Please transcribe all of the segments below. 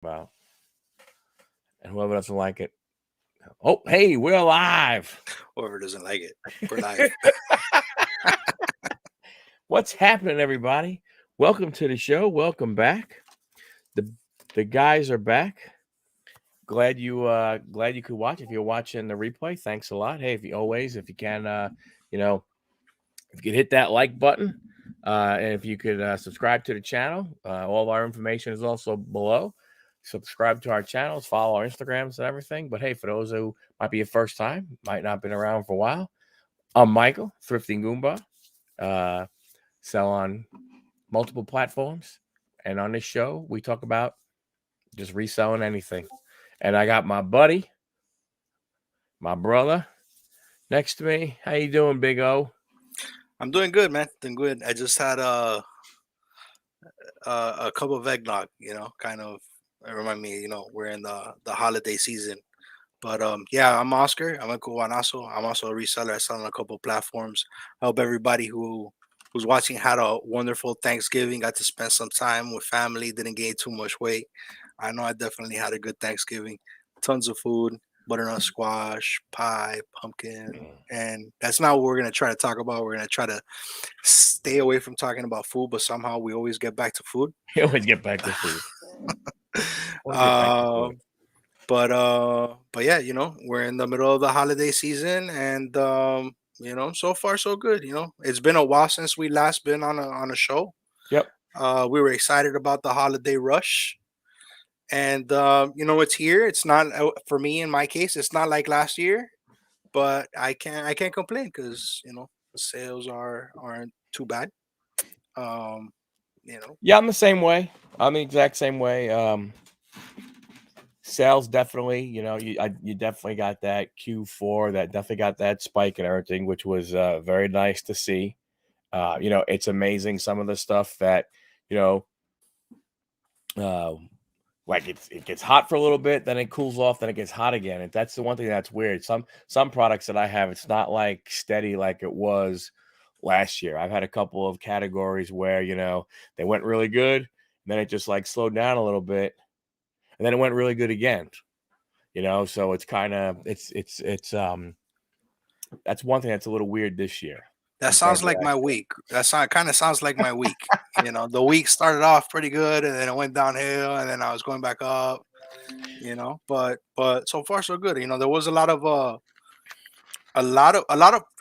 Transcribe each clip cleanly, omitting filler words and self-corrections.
about. And whoever doesn't like it, oh, hey, we're live. Whoever doesn't like it, we're live. What's happening, everybody? Welcome to the show. Welcome back. The the guys are back. Glad you could watch. If you're watching the replay, thanks a lot. Hey, if you can, you know, if you could hit that like button, and if you could subscribe to the channel, all of our information is also below. Subscribe to our channels, follow our Instagrams and everything. But hey, for those who might be your first time, might not have been around for a while, I'm Michael, Thrifting Goomba. Sell on multiple platforms. And on this show, we talk about just reselling anything. And I got my buddy, my brother, next to me. How you doing, Big O? I'm doing good, man. Doing good. I just had a cup of eggnog. Kind of remind me. We're in the holiday season. But yeah, I'm Oscar. I'm a Cubanaso. I'm also a reseller. I sell on a couple of platforms. I hope everybody who's watching had a wonderful Thanksgiving. Got to spend some time with family. Didn't gain too much weight. I know I definitely had a good Thanksgiving. Tons of food, butternut squash, pie, pumpkin, and that's not what we're gonna try to talk about. We're gonna try to stay away from talking about food, but somehow we always get back to food. You always get back to food. Always get back to uh, food. but yeah, we're in the middle of the holiday season, and so far so good. It's been a while since we last been on a show. Yep. We were excited about the holiday rush, and it's here. It's not for me in my case. It's not like last year, but I can't complain because the sales aren't too bad. Um, you know, Yeah, I'm the same way. I'm the exact same way. Sales definitely, you definitely got that Q4, that definitely got that spike and everything, which was very nice to see. It's amazing some of the stuff that, you know, uh, like it gets hot for a little bit, then it cools off, then it gets hot again. And that's the one thing that's weird. Some products that I have, it's not like steady like it was last year. I've had a couple of categories where, they went really good, and then it just like slowed down a little bit, and then it went really good again. So it's kind of it's that's one thing that's a little weird this year that compared sounds to like last my year. week. Kind of sounds like my week. The week started off pretty good, and then it went downhill, and then I was going back up. But so far so good. There was a lot of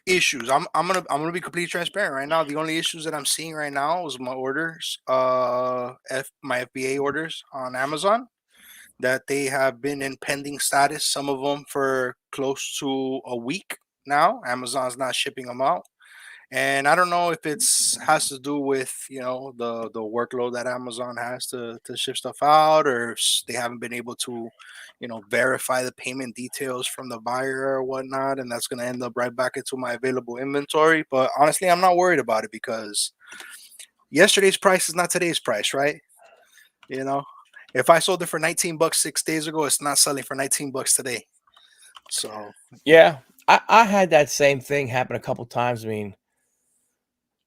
issues. I'm gonna be completely transparent right now. The only issues that I'm seeing right now is my orders, my FBA orders on Amazon, that they have been in pending status. Some of them for close to a week now. Amazon's not shipping them out, and I don't know if it's has to do with the workload that Amazon has to ship stuff out, or if they haven't been able to verify the payment details from the buyer or whatnot, and that's going to end up right back into my available inventory. But honestly, I'm not worried about it because yesterday's price is not today's price, right? you know if I sold it for $19 6 days ago, it's not selling for $19 today. So Yeah, I had that same thing happen a couple times. I mean,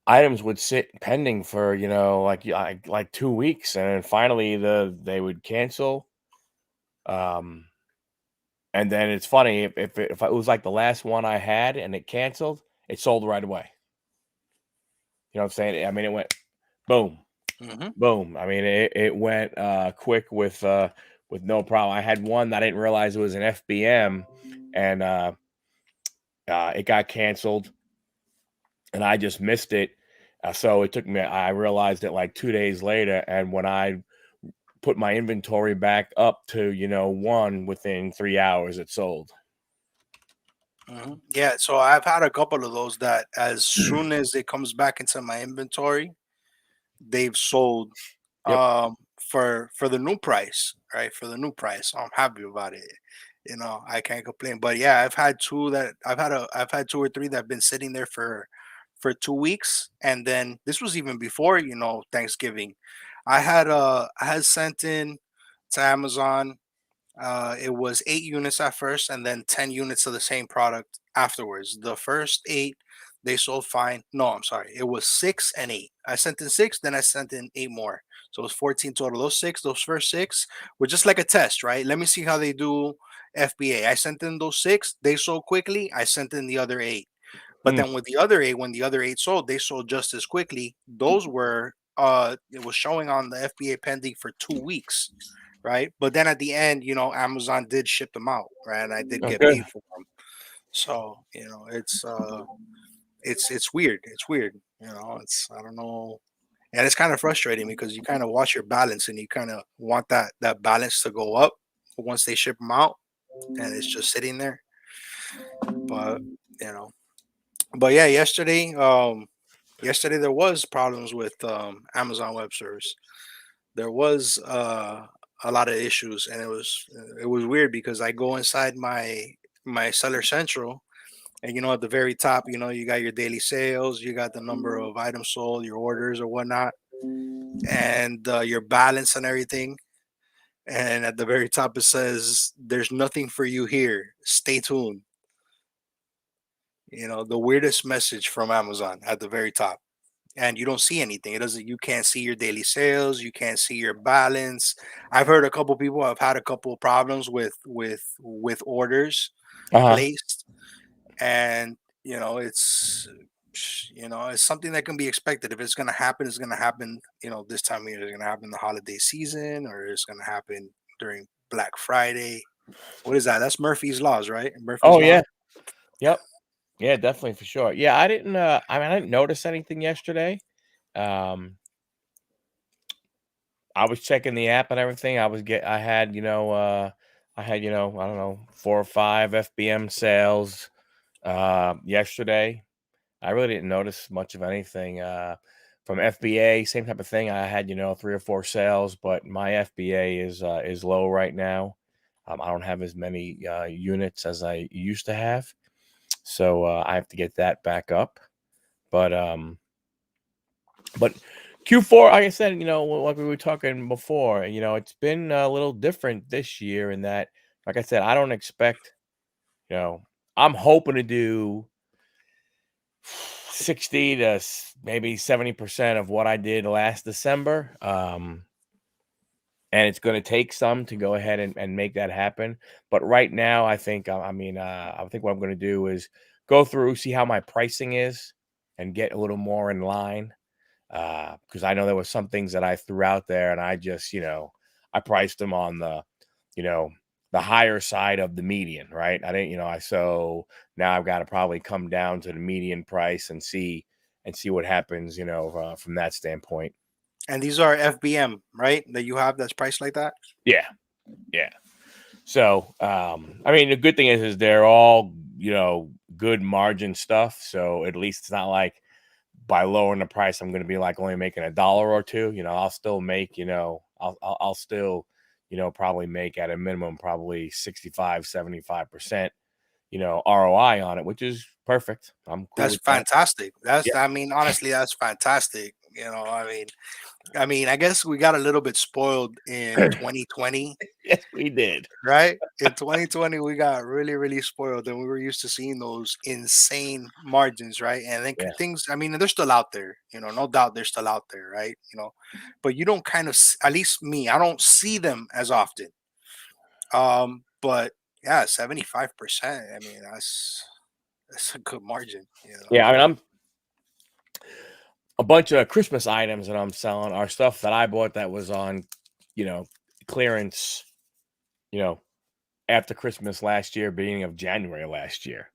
items would sit pending for like 2 weeks, and then finally they would cancel. Um, and then it's funny if it was like the last one I had and it canceled, it sold right away. You know what I'm saying? I mean, it went boom, mhm. boom. I mean, it went quick with no problem. I had one that I didn't realize it was an FBM, and it got canceled, and I just missed it. So it took me. I realized it like 2 days later, and when I put my inventory back up to one within 3 hours, it sold. Yeah, so I've had a couple of those that as soon as it comes back into my inventory, they've sold Yep. for the new price, right? For the new price. So I'm happy about it. I can't complain. But yeah, I've had two or three that have been sitting there for 2 weeks. And then this was even before, Thanksgiving. I had sent in to Amazon. It was 8 units at first, and then 10 units of the same product afterwards. The first eight they sold fine. No, I'm sorry, it was 6 and 8. I sent in 6, then I sent in 8 more. So it's 14 total. Those first six were just like a test, right? Let me see how they do FBA. I sent in those six. They sold quickly. I sent in the other eight. But Mm, then with the other eight, when the other eight sold, they sold just as quickly. Those were it was showing on the FBA pending for 2 weeks, right? But then at the end, Amazon did ship them out, right? And I did oh, get good. paid for them. So, it's weird. It's weird. It's I don't know. And it's kind of frustrating because you kind of watch your balance and you kind of want that balance to go up once they ship them out, and it's just sitting there. But you know, but yeah, yesterday there was problems with Amazon Web Service. There was a lot of issues, and it was weird because I go inside my Seller Central, and at the very top, you got your daily sales, you got the number of items sold, your orders or whatnot, and your balance and everything. And at the very top, it says, "There's nothing for you here. Stay tuned." The weirdest message from Amazon at the very top, and you don't see anything. It doesn't. You can't see your daily sales. You can't see your balance. I've heard a couple people have had a couple problems with orders Uh-huh. placed, and it's something that can be expected. If it's going to happen, it's going to happen. This time of year, it's going to happen the holiday season, or it's going to happen during Black Friday. What is that? That's Murphy's laws, right? Murphy's Oh law. yeah. Yep. Yeah, definitely for sure. Yeah, I didn't I didn't notice anything yesterday. Um I was checking the app and everything. I had, I don't know, 4 or 5 FBM sales yesterday. I really didn't notice much of anything from FBA, same type of thing. I had, 3 or 4 sales, but my FBA is low right now. I don't have as many units as I used to have. So I have to get that back up. But but Q4, like I said, like we were talking before, it's been a little different this year in that, like I said, I don't expect, you know, I'm hoping to do 60 to maybe 70% of what I did last December. And it's going to take some to go ahead and make that happen. But right now, I think, I think what I'm going to do is go through, see how my pricing is and get a little more in line. Because I know there was some things that I threw out there and I just, I priced them on you know, the higher side of the median, right? I didn't, so now I've got to probably come down to the median price and see what happens, from that standpoint. And these are FBM, right? That you have that's priced like that. Yeah, yeah. So, the good thing is they're all, good margin stuff. So at least it's not like by lowering the price, I'm going to be like only making $1 or two. I'll still make, I'll still, probably make at a minimum, probably 65, 75%, ROI on it, which is perfect. I'm cool That's with that. fantastic. Yeah. Honestly, that's fantastic. I guess we got a little bit spoiled in 2020, Yes, we did. right? In 2020, we got really, really spoiled, and we were used to seeing those insane margins, right? And then Yeah. things, they're still out there, no doubt they're still out there, right? But you don't at least me, I don't see them as often. But yeah, 75%. That's a good margin, Yeah. I'm a bunch of Christmas items that I'm selling are stuff that I bought that was on, you know, clearance, you know, after Christmas last year, beginning of January last year.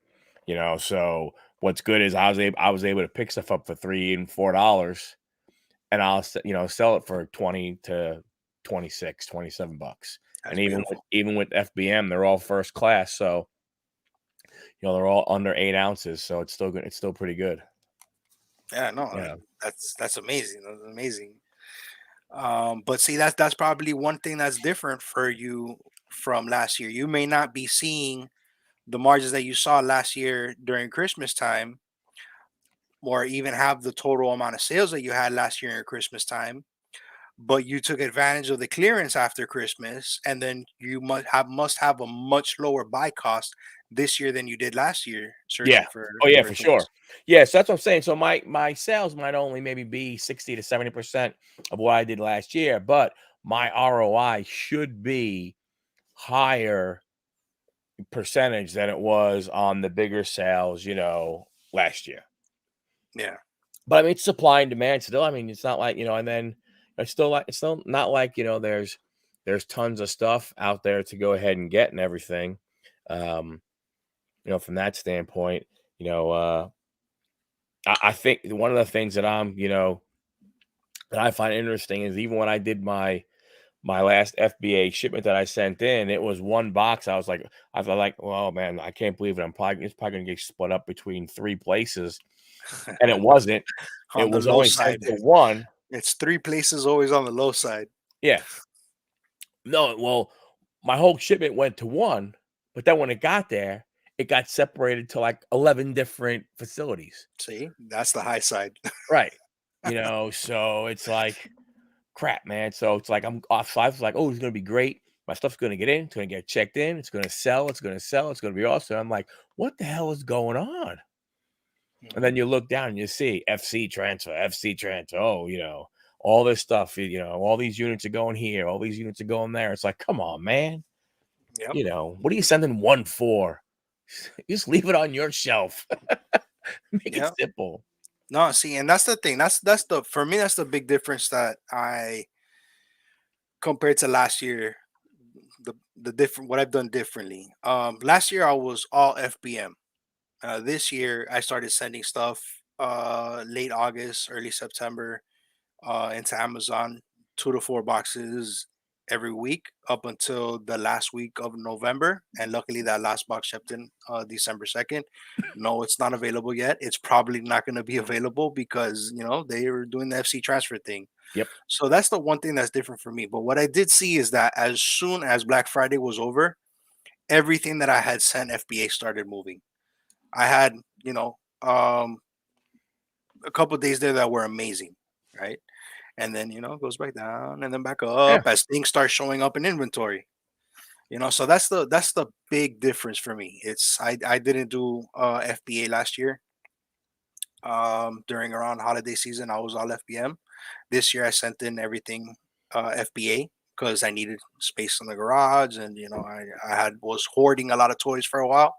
So what's good is I was able to pick stuff up for $3 and $4, and sell it for 20 to 26, 27 bucks. That's And even with beautiful. FBM, they're all first class, so they're all under 8 ounces, so it's still good. It's still pretty good. Yeah, no, Yeah, that's amazing. That's amazing. But see, that's probably one thing that's different for you from last year. You may not be seeing the margins that you saw last year during Christmas time, or even have the total amount of sales that you had last year in Christmas time. but you took advantage of the clearance after Christmas, and then you must have a much lower buy cost this year than you did last year Yeah. searching for Oh, yeah, for for things. sure. Yeah, so that's what I'm saying. So my sales might only maybe be 60 to 70% of what I did last year, but my ROI should be higher percentage than it was on the bigger sales, last year. Yeah, But I mean, it's supply and demand still. I mean, it's not like, and then it's still not like, there's tons of stuff out there to go ahead and get and everything. Um, from that standpoint, you know, uh, I think one of the things that that I find interesting is even when I did my last FBA shipment that I sent in, it was one box. I was like, well, man, I can't believe it. It's probably gonna get split up between three places. And it wasn't. It on the was low only sent side, to one. it's three places always on the low side. Yeah. No, well, my whole shipment went to one, but then when it got there, it got separated to like 11 different facilities. See, that's the high side. Right. So it's like crap, man. So it's like I'm off side. It's like, oh, it's gonna be great. My stuff's gonna get in, it's gonna get checked in, it's gonna sell, it's gonna be awesome. I'm like, what the hell is going on? And then Mhm. you look down and you see FC transfer. Oh, all this stuff, all these units are going here, all these units are going there. It's like, come on, man. Yep. What are you sending one for? Just leave it on your shelf. Make it Yep. simple. No, see, and that's the thing. That's the for me. That's the big difference that I compared to last year. The different what I've done differently. Last year I was all FBM. This year I started sending stuff late August, early September into Amazon, 2 to 4 boxes every week up until the last week of November. And luckily, that last box shipped in December 2nd. No, it's not available yet. It's probably not going to be available because, they were doing the FC transfer thing. Yep. So that's the one thing that's different for me. But what I did see is that as soon as Black Friday was over, everything that I had sent FBA started moving. I had, a couple of days there that were amazing, right? And then it goes back down and then back Yeah. up as things start showing up in inventory. So that's the big difference for me. I didn't do FBA last year. During around holiday season, I was all FBM. This year, I sent in everything FBA because I needed space in the garage, and I had was hoarding a lot of toys for a while,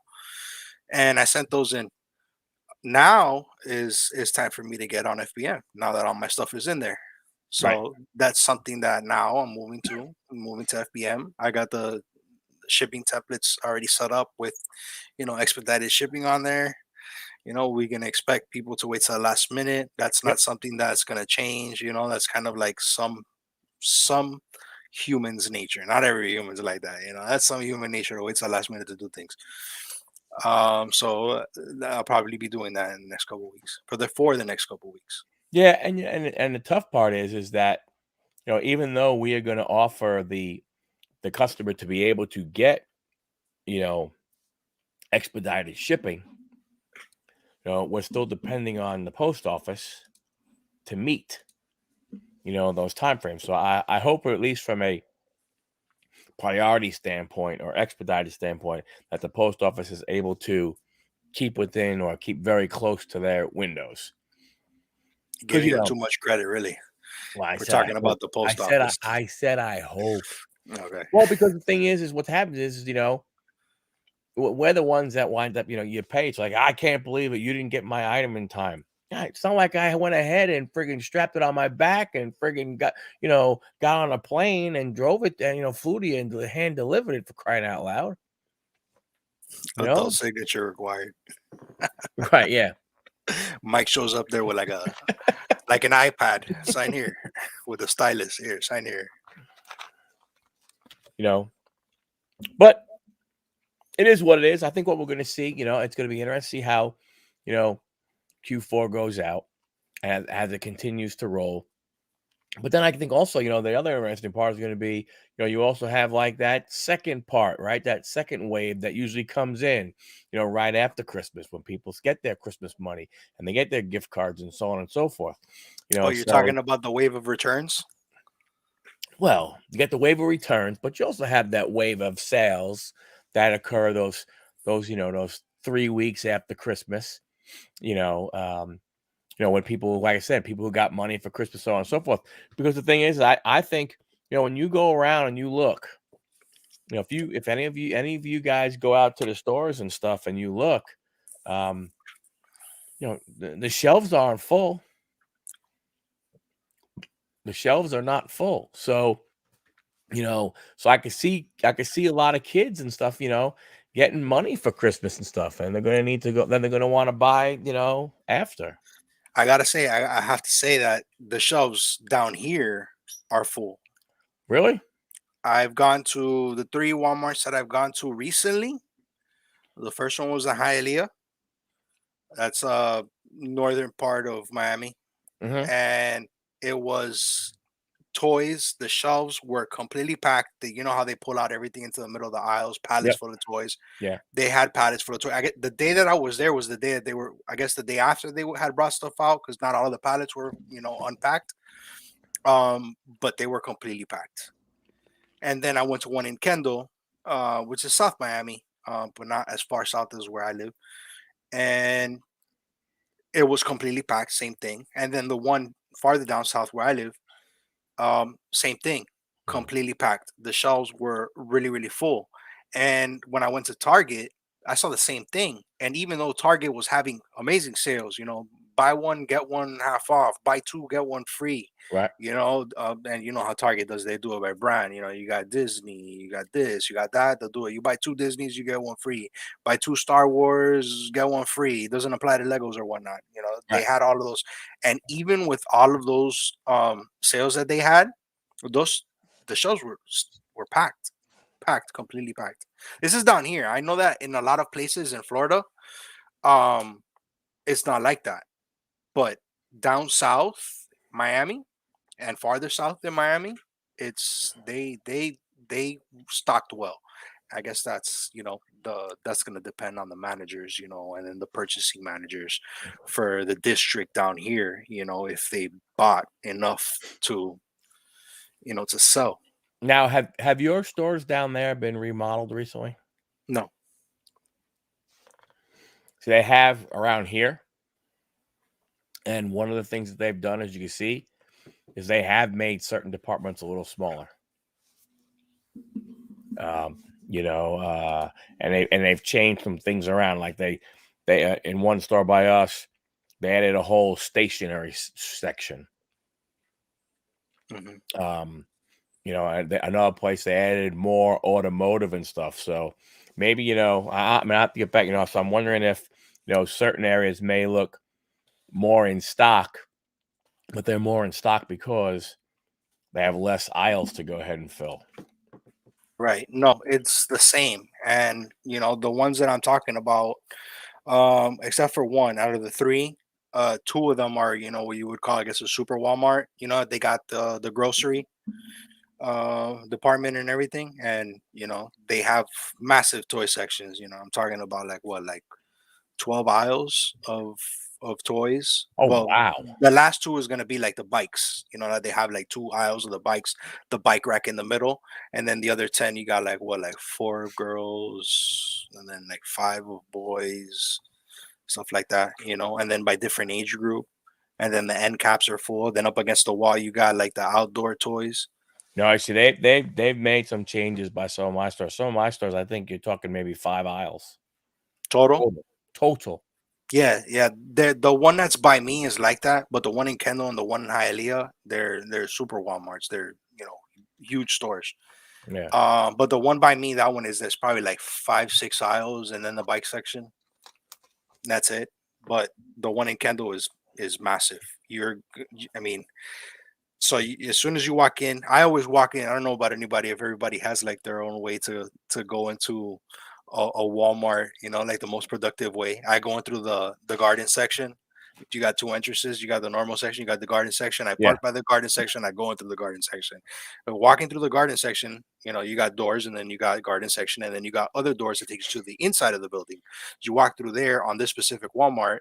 and I sent those in. Now is time for me to get on FBM. Now that all my stuff is in there, Right. so that's something that now I'm moving to FBM. I got the shipping templates already set up with expedited shipping on there. We can expect people to wait till the last minute. That's Yep. not something that's gonna change. That's kind of like some humans' nature. Not every human's like that. That's some human nature to wait till the last minute to do things. So I'll probably be doing that in the next couple of weeks for the next couple of weeks. Yeah. And the tough part is that, even though we are going to offer the customer to be able to get, you know, expedited shipping, we're still depending on the post office to meet, those time frames. So I hope, at least from a priority standpoint or expedited standpoint, that the post office is able to keep within or keep very close to their windows. Because Giving them too much credit, really. well, I We're said I talking hope. about the post office. I said I hope. Okay. Well, because the thing is what happens is, we're the ones that wind up, you pay. It's like, I can't believe it. You didn't get my item in time. Yeah, it's not like I went ahead and friggin' strapped it on my back and friggin' got on a plane and drove it and, flew to you and hand delivered it, for crying out loud. You Adult know? signature required. Right, yeah. Mike shows up there with like an iPad. Sign here with a stylus. Here, sign here. You know, but it is what it is. I think what we're gonna see, it's gonna be interesting to see how, you know, Q4 goes out as it continues to roll. But then I think also, the other interesting part is going to be, you also have like that second part, right? That second wave that usually comes in, right after Christmas when people get their Christmas money and they get their gift cards and so on and so forth. Oh, you're So talking about the wave of returns? Well, you get the wave of returns, but you also have that wave of sales that occur those 3 weeks after Christmas. You know, when people, like I said, people who got money for Christmas, so on and so forth. Because the thing is, I think when you go around and you look, if any of you guys go out to the stores and stuff and you look, um, the shelves aren't full. The shelves are not full. So so I could see a lot of kids and stuff, getting money for Christmas and stuff, and they're gonna need to go. Then they're gonna want to buy, after. I gotta say, I have to say that the shelves down here are full. Really? I've gone to the 3 Walmarts that I've gone to recently. The first one was in Hialeah. That's northern part of Miami, Hmm. and it was toys. The shelves were completely packed. You know how they pull out everything into the middle of the aisles, pallets Yep. full of toys. Yeah. They had pallets full of toys. I get the day that I was there was the day that they were. I guess the day after they had brought stuff out because not all of the pallets were unpacked. But they were completely packed. And then I went to one in Kendall, which is South Miami, but not as far south as where I live, and it was completely packed. Same thing. And then the one farther down south where I live, same thing, Mm. completely packed. The shelves were really, really full. And when I went to Target, I saw the same thing. And even though Target was having amazing sales, buy one, get one half off, buy two, get one free, Right. and you know how Target does, they do it by brand. You got Disney, you got this, you got that, they'll do it. You buy two Disneys, you get one free. Buy two Star Wars, get one free. It doesn't apply to Legos or whatnot. They Right. had all of those. And even with all of those sales that they had, those the shelves were packed, packed, completely packed. This is down here. I know that in a lot of places in Florida, um, it's not like that. But down south, Miami, and farther south than Miami, it's they stocked well. I guess that's gonna depend on the managers, and then the purchasing managers for the district down here, if they bought enough to sell. Now, have your stores down there been remodeled recently? No. So they have around here, and one of the things that they've done, as you can see, is they have made certain departments a little smaller. Um, you know, and they've changed some things around. Like they in one store by us, they added a whole stationery section. Hmm. Um, and another place they added more automotive and stuff. So maybe I mean I have to get back. So I'm wondering if certain areas may look more in stock, but they're more in stock because they have less aisles to go ahead and fill. Right. No, it's the same. And the ones that I'm talking about, except for one out of the three, two of them are, what you would call, I guess, a super Walmart. They got the grocery department and everything, and they have massive toy sections. I'm talking about like what, like 12 aisles of toys. Oh Well, wow! the last two is going to be like the bikes, that they have like two aisles of the bikes, the bike rack in the middle, and then the other 10 you got like what, like four of girls and then like five of boys, stuff like that, and then by different age group. And then the end caps are full. Then up against the wall you got like the outdoor toys. No, I see they've made some changes by some of my stores. Some of my stores, I think you're talking maybe 5 aisles Total. total. Total. Yeah, yeah. The one that's by me is like that, but the one in Kendall and the one in Hialeah, they're super Walmarts. They're huge stores. Yeah. But the one by me, that one is there's probably like 5, 6 aisles, and then the bike section. That's it. But the one in Kendall is massive. I mean, so as soon as you walk in, I always walk in. I don't know about anybody, if everybody has like their own way to go into a Walmart, like the most productive way. I go in through the garden section. You got two entrances. You got the normal section. You got the garden section. I Yeah. park by the garden section. I go into the garden section. But walking through the garden section, you got doors, and then you got garden section, and then you got other doors that takes you to the inside of the building. You walk through there on this specific Walmart.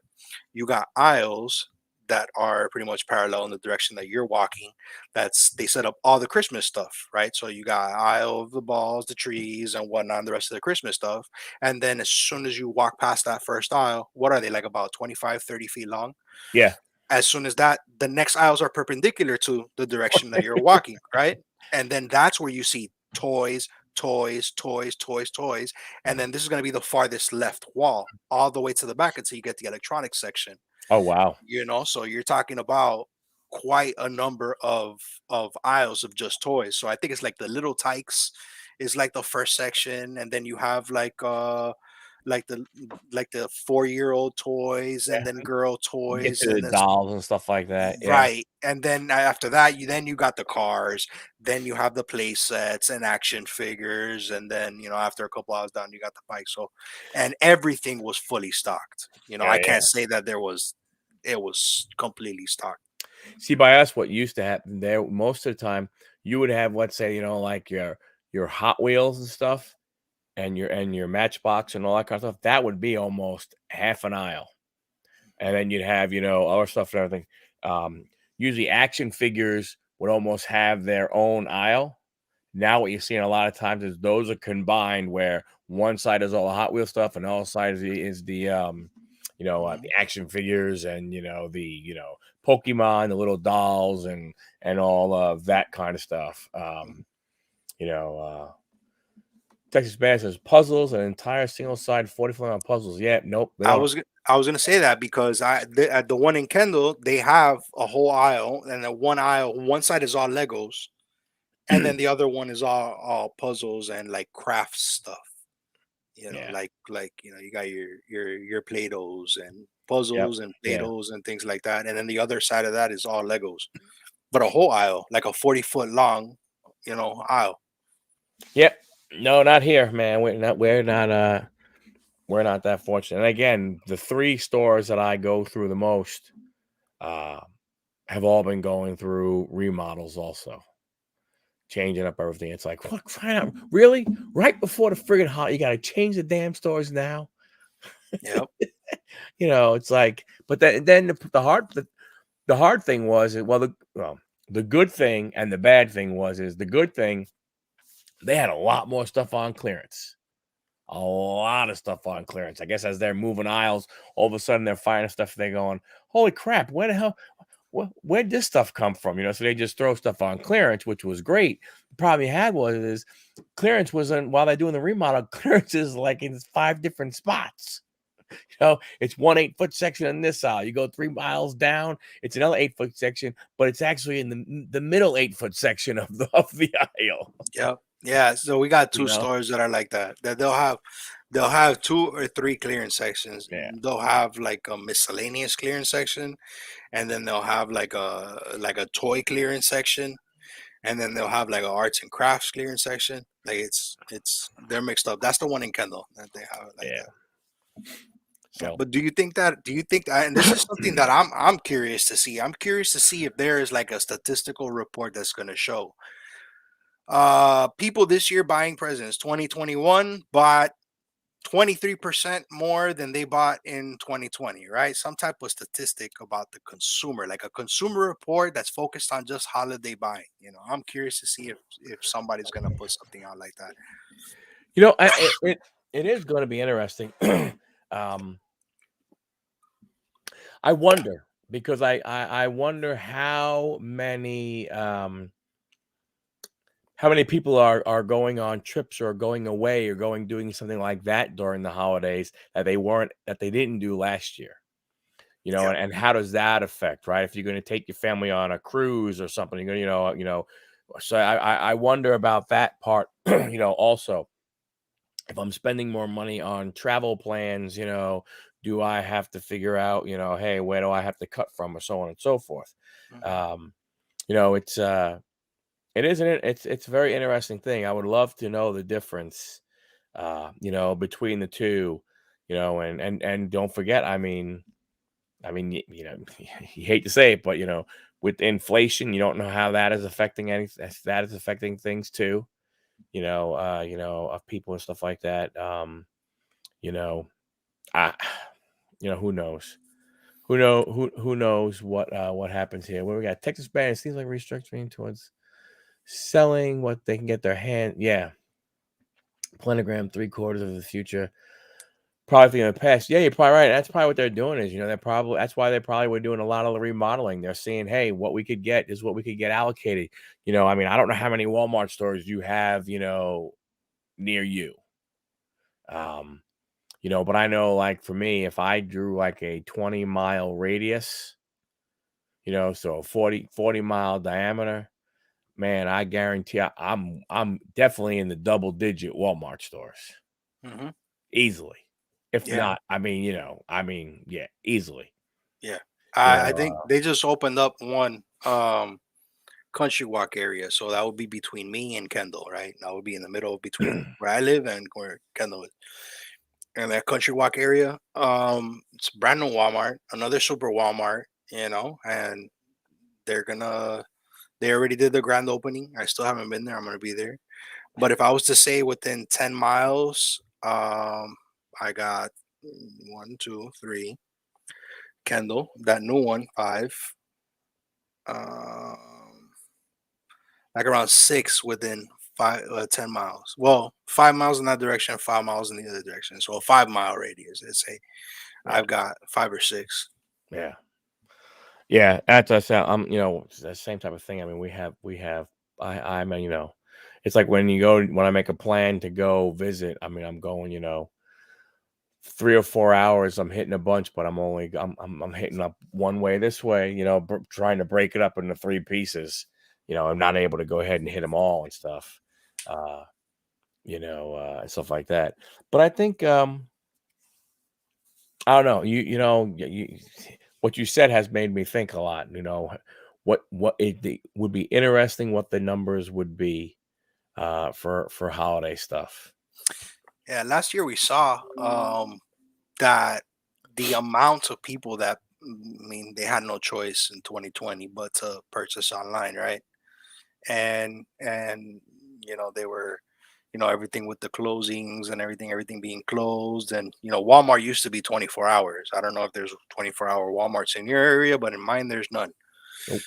You got aisles that are pretty much parallel in the direction that you're walking. They set up all the Christmas stuff, right? So you got aisle of the balls, the trees, and whatnot, and the rest of the Christmas stuff. And then as soon as you walk past that first aisle, what are they, like about 25, 30 feet long? Yeah. As soon as that, the next aisles are perpendicular to the direction that you're walking, right? And then that's where you see toys, toys, toys, toys, toys. And then this is going to be the farthest left wall all the way to the back until you get the electronics section. Oh wow. So you're talking about quite a number of aisles of just toys. So I think it's like the little tykes is like the first section, and then you have like the like the 4-year-old toys, and then Yeah. girl You get toys, to the and then dolls and stuff like that. Yeah. right. And then after that, you got the cars, then you have the play sets and action figures, and then after a couple hours down, you got the bike. So, and everything was fully stocked. Yeah. I Yeah. can't say that it was completely stocked. See, by us, what used to happen there most of the time, you would have, let's say, like your Hot Wheels and stuff, and your Matchbox and all that kind of stuff. That would be almost half an aisle, and then you'd have other stuff and everything. Um, Usually, action figures would almost have their own aisle. Now, what you're seeing a lot of times is those are combined, where one side is all the Hot Wheel stuff, and the other side Mhm. the action figures and Pokemon, the little dolls, and all of that kind of stuff. Mhm. You know, uh, Texas Band says puzzles, an entire single side 44 on puzzles. Yeah, nope, they don't. I was gonna say that because at the one in Kendall, they have a whole aisle, and the one aisle, one side is all Legos, and then the other one is all puzzles and like craft stuff. Yeah, You got your Play-Dohs and yep, puzzles and yeah, Play-Dohs and things like that, and then the other side of that is all Legos, but a whole aisle, like a 40-foot long, aisle. yep. No, not here, man. We're not that fortunate. And again, the three stores that I go through the most uh, have all been going through remodels, also changing up everything. It's like, what? Crying out, really? Right before the friggin' hot, you got to change the damn stores now. Yep. It's like, but then the hard thing was, the good thing and the bad thing is the good thing, they had a lot more stuff on clearance. A lot of stuff on clearance. I guess as they're moving aisles, all of a sudden they're finding stuff. They're going, "Holy crap! Where the hell? Where'd this stuff come from?" So they just throw stuff on clearance, which was great. The problem you had was clearance wasn't while they're doing the remodel. Clearance is like in 5 different spots. It's one 8-foot section in this aisle. You go 3 miles down, it's another 8-foot section, but it's actually in the middle 8-foot section of the aisle. Yep. Yeah. So we got You two know, stores that are like that. That they'll have 2 or 3 clearance sections. yeah, They'll have like a miscellaneous clearance section, and then they'll have like a toy clearance section, and then they'll have like a arts and crafts clearance section. Like they're mixed up. That's the one in Kendall that they have it like yeah. that. So But do you think that, and this is something that I'm curious to see. I'm curious to see if there is like a statistical report that's going to show people this year buying presents. 2021 bought 23% more than they bought in 2020, right? Some type of statistic about the consumer, like a consumer report that's focused on just holiday buying. I'm curious to see if somebody's going to put something out like that. it is going to be interesting. um, I wonder because I wonder how many people are going on trips or going away or doing something like that during the holidays that they didn't do last year. Yep. And how does that affect, right? If you're going to take your family on a cruise or something, you're going to, so I wonder about that part, also if I'm spending more money on travel plans, do I have to figure out, hey, where do I have to cut from or so on and so forth. Mhm. Um, it's it's a very interesting thing. I would love to know the difference, between the two, and don't forget, you hate to say it, but with inflation, you don't know how that is affecting that is affecting things too. Of people and stuff like that. You know, I, who knows? who knows what happens here. Where we got Texas ban, it seems like restructuring towards selling what they can get their hand. Yeah, planogram 3/4 of the future. Probably in the past. Yeah, you're probably right. That's probably what they're doing is, they're probably that's why they probably were doing a lot of the remodeling. They're seeing, hey, what we could get is what we could get allocated. I mean, I don't know how many Walmart stores you have, near you. Um, but I know like for me, if I drew like a 20-mile radius, so 40-mile diameter, man, I guarantee I'm definitely in the double digit Walmart stores. Hmm. Easily. If Yeah, not, yeah, easily. yeah. You I know, think they just opened up one country walk area, so that would be between me and Kendall, right? That would be in the middle between where I live and where Kendall is. And that country walk area, it's a brand new Walmart, another super Walmart, and they're gonna they already did the grand opening. I still haven't been there. I'm gonna be there. But if I was to say within 10 miles, I got one, two, three. Kendall, that new one, five. Um, like around six within 10 miles. Well, 5 miles in that direction, 5 miles in the other direction. So a 5 mile radius. Let's say yeah, I've got five or six. yeah, yeah. That's us. It's the same type of thing. I mean, we have. I'm it's like when I make a plan to go visit. I mean, I'm going, 3 or 4 hours. I'm hitting a bunch, but I'm hitting up one way this way. Trying to break it up into three pieces. I'm not able to go ahead and hit them all and stuff. Uh, and stuff like that. But I think I don't know. What you said has made me think a lot. What would be interesting what the numbers would be for holiday stuff. Yeah, last year we saw that the amount of people that I mean they had no choice in 2020 but to purchase online, right? And they were everything with the closings and everything being closed, and Walmart used to be 24 hours. I don't know if there's 24-hour Walmarts in your area, but in mine there's none. Nope,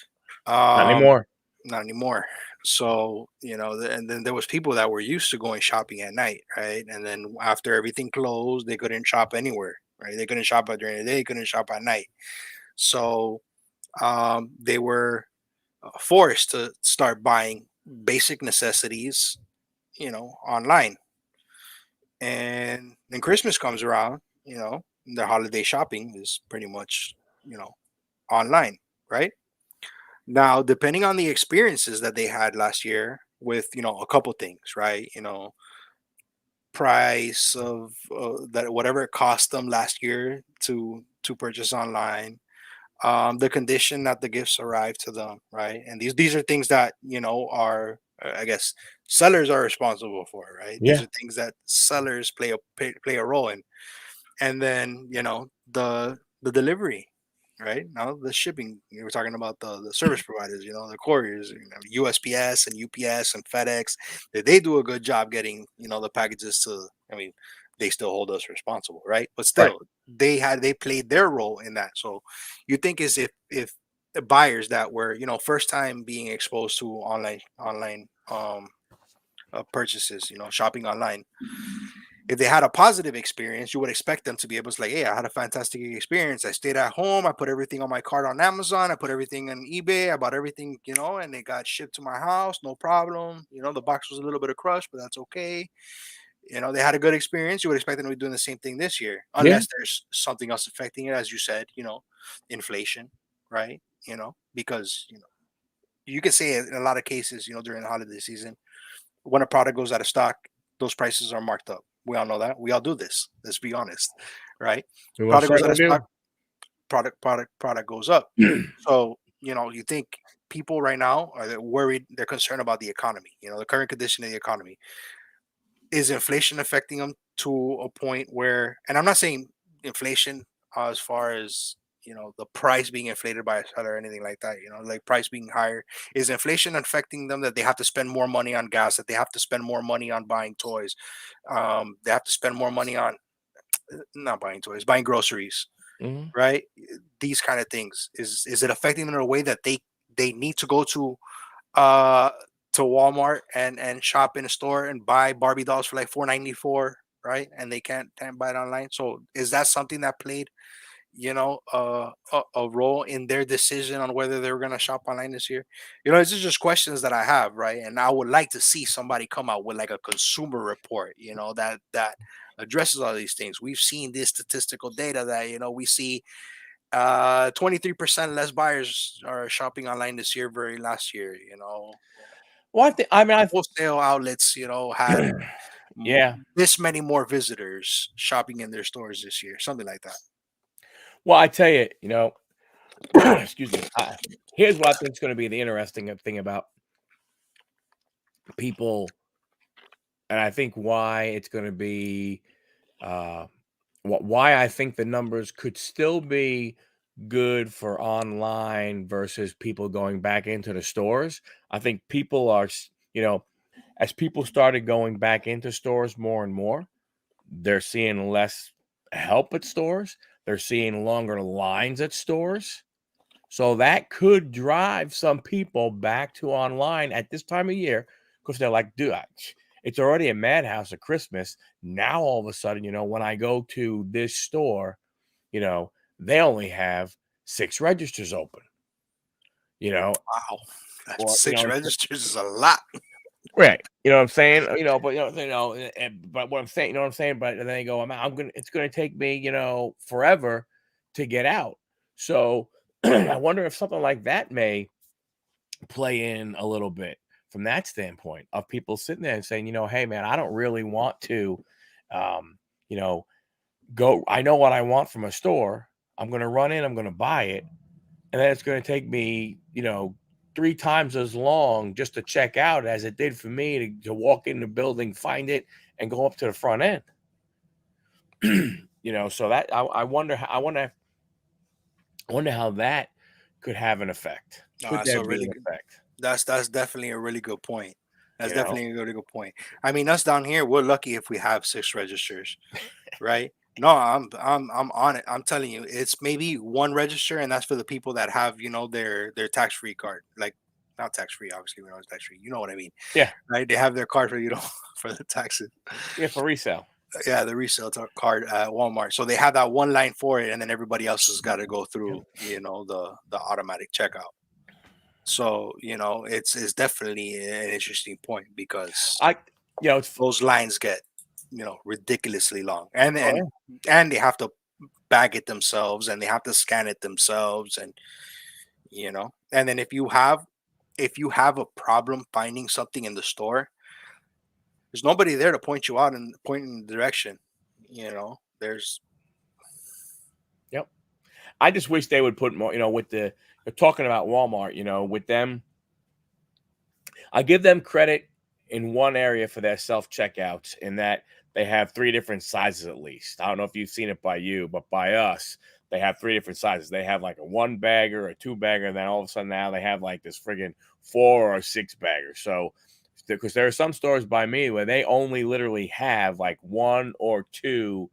not um anymore. Not anymore. So and then there was people that were used to going shopping at night, right? And then after everything closed, they couldn't shop anywhere, right? They couldn't shop during the day, couldn't shop at night. So they were forced to start buying basic necessities, online. And then Christmas comes around, the holiday shopping is pretty much, online, right? Now, depending on the experiences that they had last year with, a couple things, right? Price of that whatever it cost them last year to purchase online, the condition that the gifts arrive to them, right? And these are things that are I guess sellers are responsible for, right? These Yeah, are things that sellers play a role in. And then the delivery, right? Now the shipping. You were talking about the service providers, the couriers, USPS and UPS and FedEx. They do a good job getting the packages to. I mean, they still hold us responsible, right? But right. still, they played their role in that. So you think is if the buyers that were first time being exposed to online purchases, shopping online, if they had a positive experience, you would expect them to be able to like, hey, I had a fantastic experience. I stayed at home. I put everything on my cart on Amazon. I put everything on eBay. I bought everything, and it got shipped to my house. No problem. The box was a little bit of crushed, but that's okay. They had a good experience. You would expect them to be doing the same thing this year, Yeah, unless there's something else affecting it, as you said, inflation, right? Because, you can say it in a lot of cases, during the holiday season, when a product goes out of stock, those prices are marked up. We all know that. We all do this. Let's be honest, right? we most Product goes out certainly of stock, do. product goes up. So you think people right now are they worried? They're concerned about the economy. The current condition of the economy. Is inflation affecting them to a point where? And I'm not saying inflation as far as the price being inflated by a seller or anything like that, like price being higher. Is inflation affecting them that they have to spend more money on gas, that they have to spend more money on buying toys, they have to spend more money on not buying toys, buying groceries, Mhm. right? These kind of things. Is it affecting them in a way that they need to go uh to Walmart and shop in a store and buy Barbie dolls for like 4.94, right? And they can't buy it online. So is that something that played, a role in their decision on whether they were going to shop online this year? This is just questions that I have, right? And I would like to see somebody come out with like a consumer report, that addresses all these things. We've seen this statistical data that, we see 23% less buyers are shopping online this year very last year. Well, I think I mean, Wholesale outlets, had yeah. this many more visitors shopping in their stores this year, something like that. Well, I tell you, excuse me. Here's what I think is going to be the interesting thing about people, and I think why it's going to be, uh, why I think the numbers could still be good for online versus people going back into the stores. I think people are, as people started going back into stores more and more, they're seeing less help at stores. They're seeing longer lines at stores. So that could drive some people back to online at this time of year because they're like, dude, it's already a madhouse at Christmas. Now, all of a sudden, when I go to this store, you know, they only have 6 registers open, you know, Wow, or, six registers is a lot. right. You know what I'm saying? But but what I'm saying, you know what I'm saying? But then they go, it's gonna take me, forever to get out. So I wonder if something like that may play in a little bit from that standpoint of people sitting there and saying, hey man, I don't really want to um, you know, go. I know what I want from a store. I'm gonna run in, I'm gonna buy it, and then it's gonna take me, 3 times as long just to check out as it did for me to walk in the building, find it, and go up to the front end. So that I wonder how that could have an effect. No, Could that's there a be really an good. effect? That's definitely a really good point. That's You know? definitely a really good point. I mean, us down here, we're lucky if we have 6 registers, right? No, I'm on it. I'm telling you, it's maybe one register, and that's for the people that have, their tax free card, like not tax free. Obviously, we know it's tax free. You know what I mean, Yeah. right? They have their card for for the taxes. Yeah, for resale. Yeah, the resale card at Walmart. So they have that one line for it, and then everybody else has got to go Yep. through, the automatic checkout. So it's definitely an interesting point because I it's those lines get ridiculously long, and oh, and yeah. and they have to bag it themselves, and they have to scan it themselves, and and then if you have a problem finding something in the store, there's nobody there to point you out and point in the direction. There's Yep. I just wish they would put more, with talking about Walmart, with them. I give them credit in one area for their self checkouts in that they have 3 different sizes at least. I don't know if you've seen it by you, but by us, they have 3 different sizes. They have like a 1 bagger, a 2 bagger, and then all of a sudden now they have like this friggin' 4 or 6 bagger. So because there are some stores by me where they only literally have like 1 or 2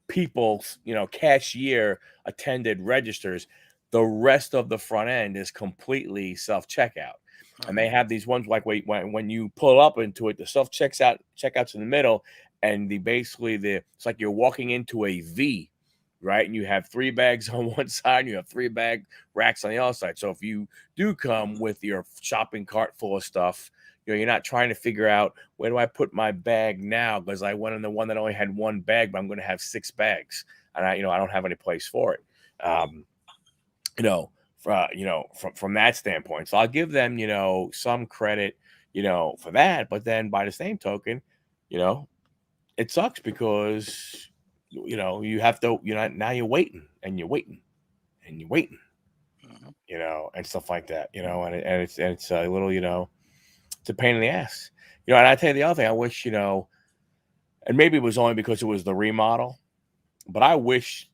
people, cashier attended registers. The rest of the front end is completely self checkout. And they Mhm. have these ones like when you pull up into it, the self checkouts in the middle, and it's like you're walking into a V, right? And you have 3 bags on one side, and you have 3 bag racks on the other side. So if you do come with your shopping cart full of stuff, you're not trying to figure out where do I put my bag now because I went in the one that only had 1 bag, but I'm going to have 6 bags, and I don't have any place for it. Um, from that standpoint. So I'll give them, some credit, for that. But then by the same token, you know, it sucks because you have to, now you're waiting and you're waiting and you're waiting, Mhm. and stuff like that, and it's a little, it's a pain in the ass. And I tell you the other thing, I wish, and maybe it was only because it was the remodel, but I wish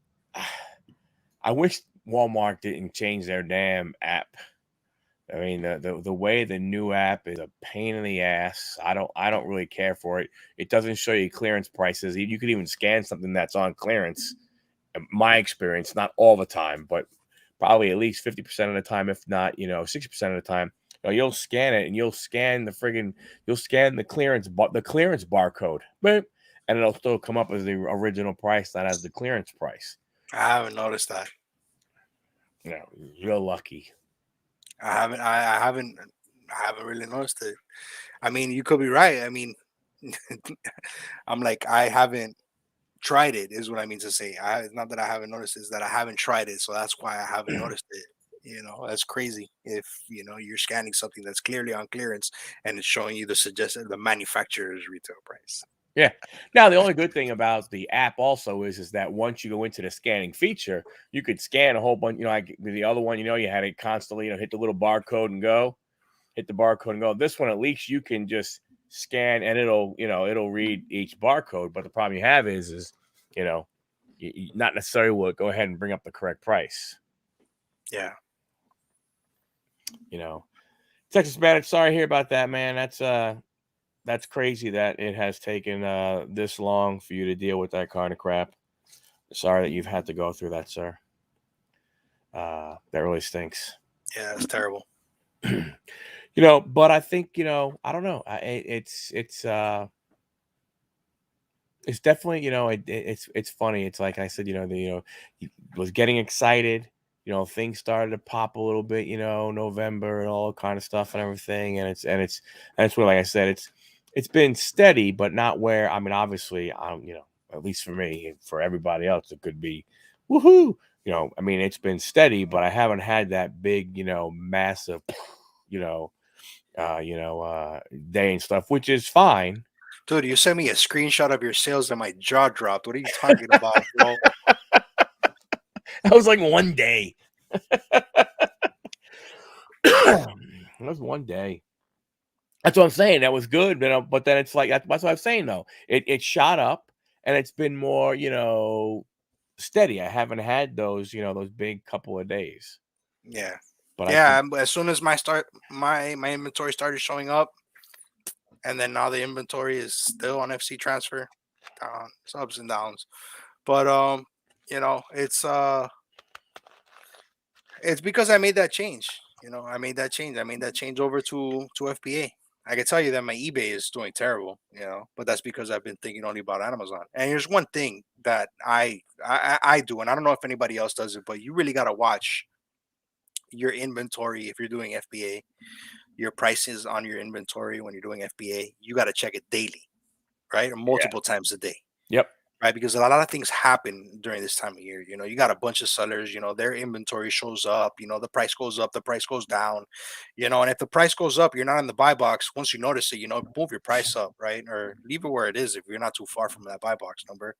Walmart didn't change their damn app. I mean, the way the new app is a pain in the ass. I don't really care for it. It doesn't show you clearance prices. You could even scan something that's on clearance, my experience, not all the time, but probably at least 50% of the time, if not, 60% of the time, you'll scan it and you'll scan the clearance barcode, boop, and it'll still come up as the original price, not as the clearance price. I haven't noticed that. You're lucky. I haven't really noticed it. I mean, you could be right. I mean, I'm like, I haven't tried it, is what I mean to say. It's not that I haven't noticed, it's that I haven't tried it. So that's why I haven't noticed it. That's crazy. If you're scanning something that's clearly on clearance and it's showing you the manufacturer's retail price. Yeah. Now the only good thing about the app also is that once you go into the scanning feature, you could scan a whole bunch. Like with the other one, you had it constantly, hit the little barcode and go, hit the barcode and go. This one, at least you can just scan and it'll read each barcode. But the problem you have is not necessarily will it go ahead and bring up the correct price. Yeah. Texas Manic, sorry to hear about that, man. That's crazy that it has taken this long for you to deal with that kind of crap. Sorry that you've had to go through that, sir. That really stinks. Yeah, it's terrible. But I think, I don't know. It's definitely, it's funny. It's like I said, was getting excited. Things started to pop a little bit, November and all kind of stuff and everything. And it's where, like I said, it's been steady, but not where, I mean, obviously, at least for me, for everybody else, it could be woohoo. I mean, it's been steady, but I haven't had that big, massive, day and stuff, which is fine. Dude, you sent me a screenshot of your sales and my jaw dropped. What are you talking about, bro? That was like one day. That was one day. That's what I'm saying. That was good, but then it's like that's what I'm saying though. It shot up and it's been more, steady. I haven't had those big couple of days. Yeah. But Yeah, as soon as my inventory started showing up, and then now the inventory is still on FC transfer, down, it's ups and downs. But it's because I made that change. I made that change. I made that change over to FBA. I can tell you that my eBay is doing terrible, but that's because I've been thinking only about Amazon. And here's one thing that I do, and I don't know if anybody else does it, but you really gotta watch your inventory if you're doing FBA, your prices on your inventory when you're doing FBA. You got to check it daily, right, or multiple times a day. Yep. Right, because a lot of things happen during this time of year. You got a bunch of sellers. Their inventory shows up. The price goes up, the price goes down. And if the price goes up, you're not in the buy box. Once you notice it, move your price up, right, or leave it where it is if you're not too far from that buy box number,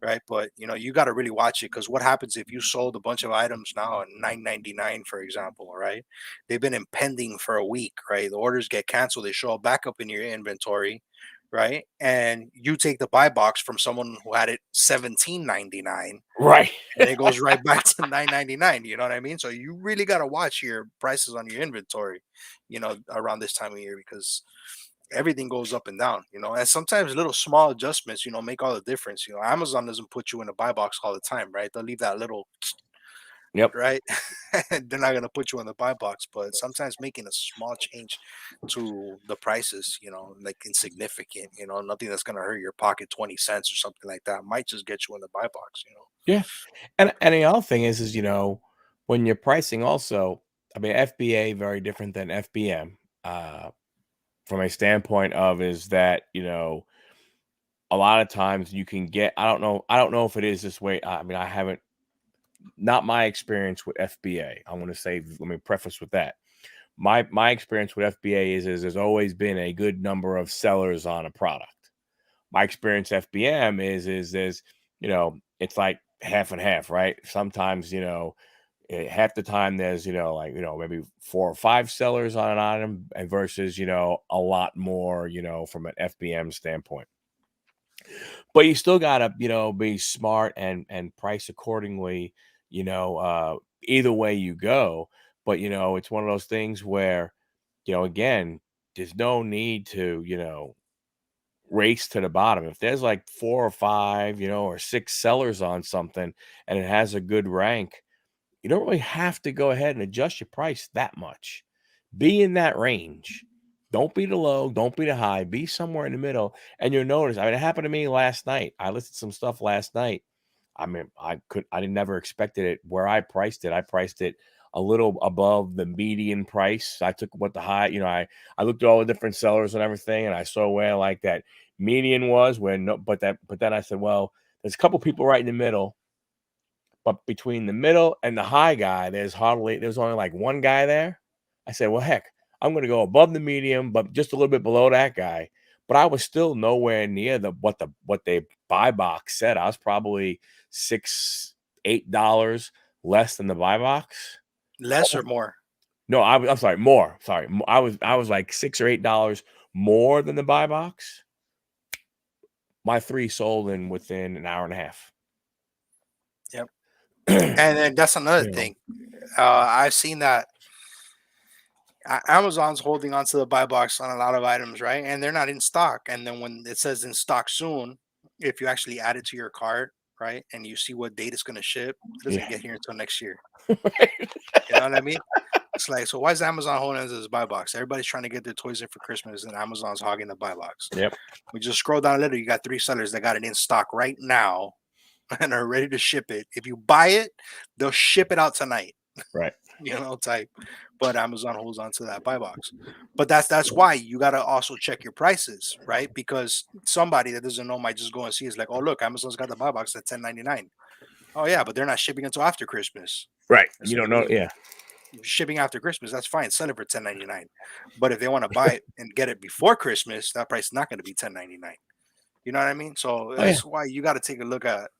right? But you got to really watch it, because what happens if you sold a bunch of items now at $9.99, for example, right? They've been impending for a week, right? The orders get canceled, they show up back up in your inventory, right? And you take the buy box from someone who had it $17.99, Right. and it goes right back to $9.99. You know what I mean? So you really got to watch your prices on your inventory, around this time of year, because everything goes up and down, and sometimes little small adjustments, make all the difference. Amazon doesn't put you in a buy box all the time, right? They'll leave that little, Yep. right? They're not going to put you in the buy box, but sometimes making a small change to the prices, like insignificant, nothing that's going to hurt your pocket 20 cents or something like that, might just get you in the buy box. Yeah. And the other thing is when you're pricing also, I mean, FBA very different than FBM. From a standpoint of is that, a lot of times you can get, I don't know if it is this way. I mean, I haven't, not my experience with FBA. I want to say, let me preface with that. My experience with FBA is there's always been a good number of sellers on a product. My experience FBM is there's, it's like half and half, right? Sometimes, half the time there's, maybe 4 or 5 sellers on an item and versus, a lot more, from an FBM standpoint. But you still gotta, be smart and price accordingly, either way you go. But it's one of those things where, again, there's no need to, race to the bottom. If there's like 4 or 5, or 6 sellers on something and it has a good rank, you don't really have to go ahead and adjust your price that much. Be in that range. Don't be the low, don't be the high, be somewhere in the middle. And you'll notice, it happened to me last night. I listed some stuff last night. I mean, I never expected it where I priced it. I priced it a little above the median price. I took what the high, I looked at all the different sellers and everything, and I saw where like that median was, but then I said, well, there's a couple people right in the middle. But between the middle and the high guy, there's only like one guy there. I said, well, heck, I'm going to go above the medium, but just a little bit below that guy. But I was still nowhere near what they buy box said. I was probably $6-8 less than the buy box. Less or more? No, I'm sorry, more. Sorry, I was like $6 or $8 more than the buy box. My 3 sold within an hour and a half. Yep. And then that's another thing. I've seen that Amazon's holding onto the buy box on a lot of items, right? And they're not in stock. And then when it says in stock soon, if you actually add it to your cart, right, and you see what date it's going to ship, it doesn't get here until next year. You know what I mean? It's like, so why is Amazon holding onto this buy box? Everybody's trying to get their toys in for Christmas, and Amazon's hogging the buy box. Yep. We just scroll down a little. You got 3 sellers that got it in stock right now and are ready to ship it. If you buy it, they'll ship it out tonight. Right. Type. But Amazon holds on to that buy box. But that's why you got to also check your prices, right? Because somebody that doesn't know might just go and see, it's like, oh, look, Amazon's got the buy box at $10.99. Oh yeah, but they're not shipping until after Christmas. Right. You don't know. Yeah. Shipping after Christmas, that's fine. Sell it for $10.99. But if they want to buy it and get it before Christmas, that price is not going to be $10.99. You know what I mean? So that's why you got to take a look at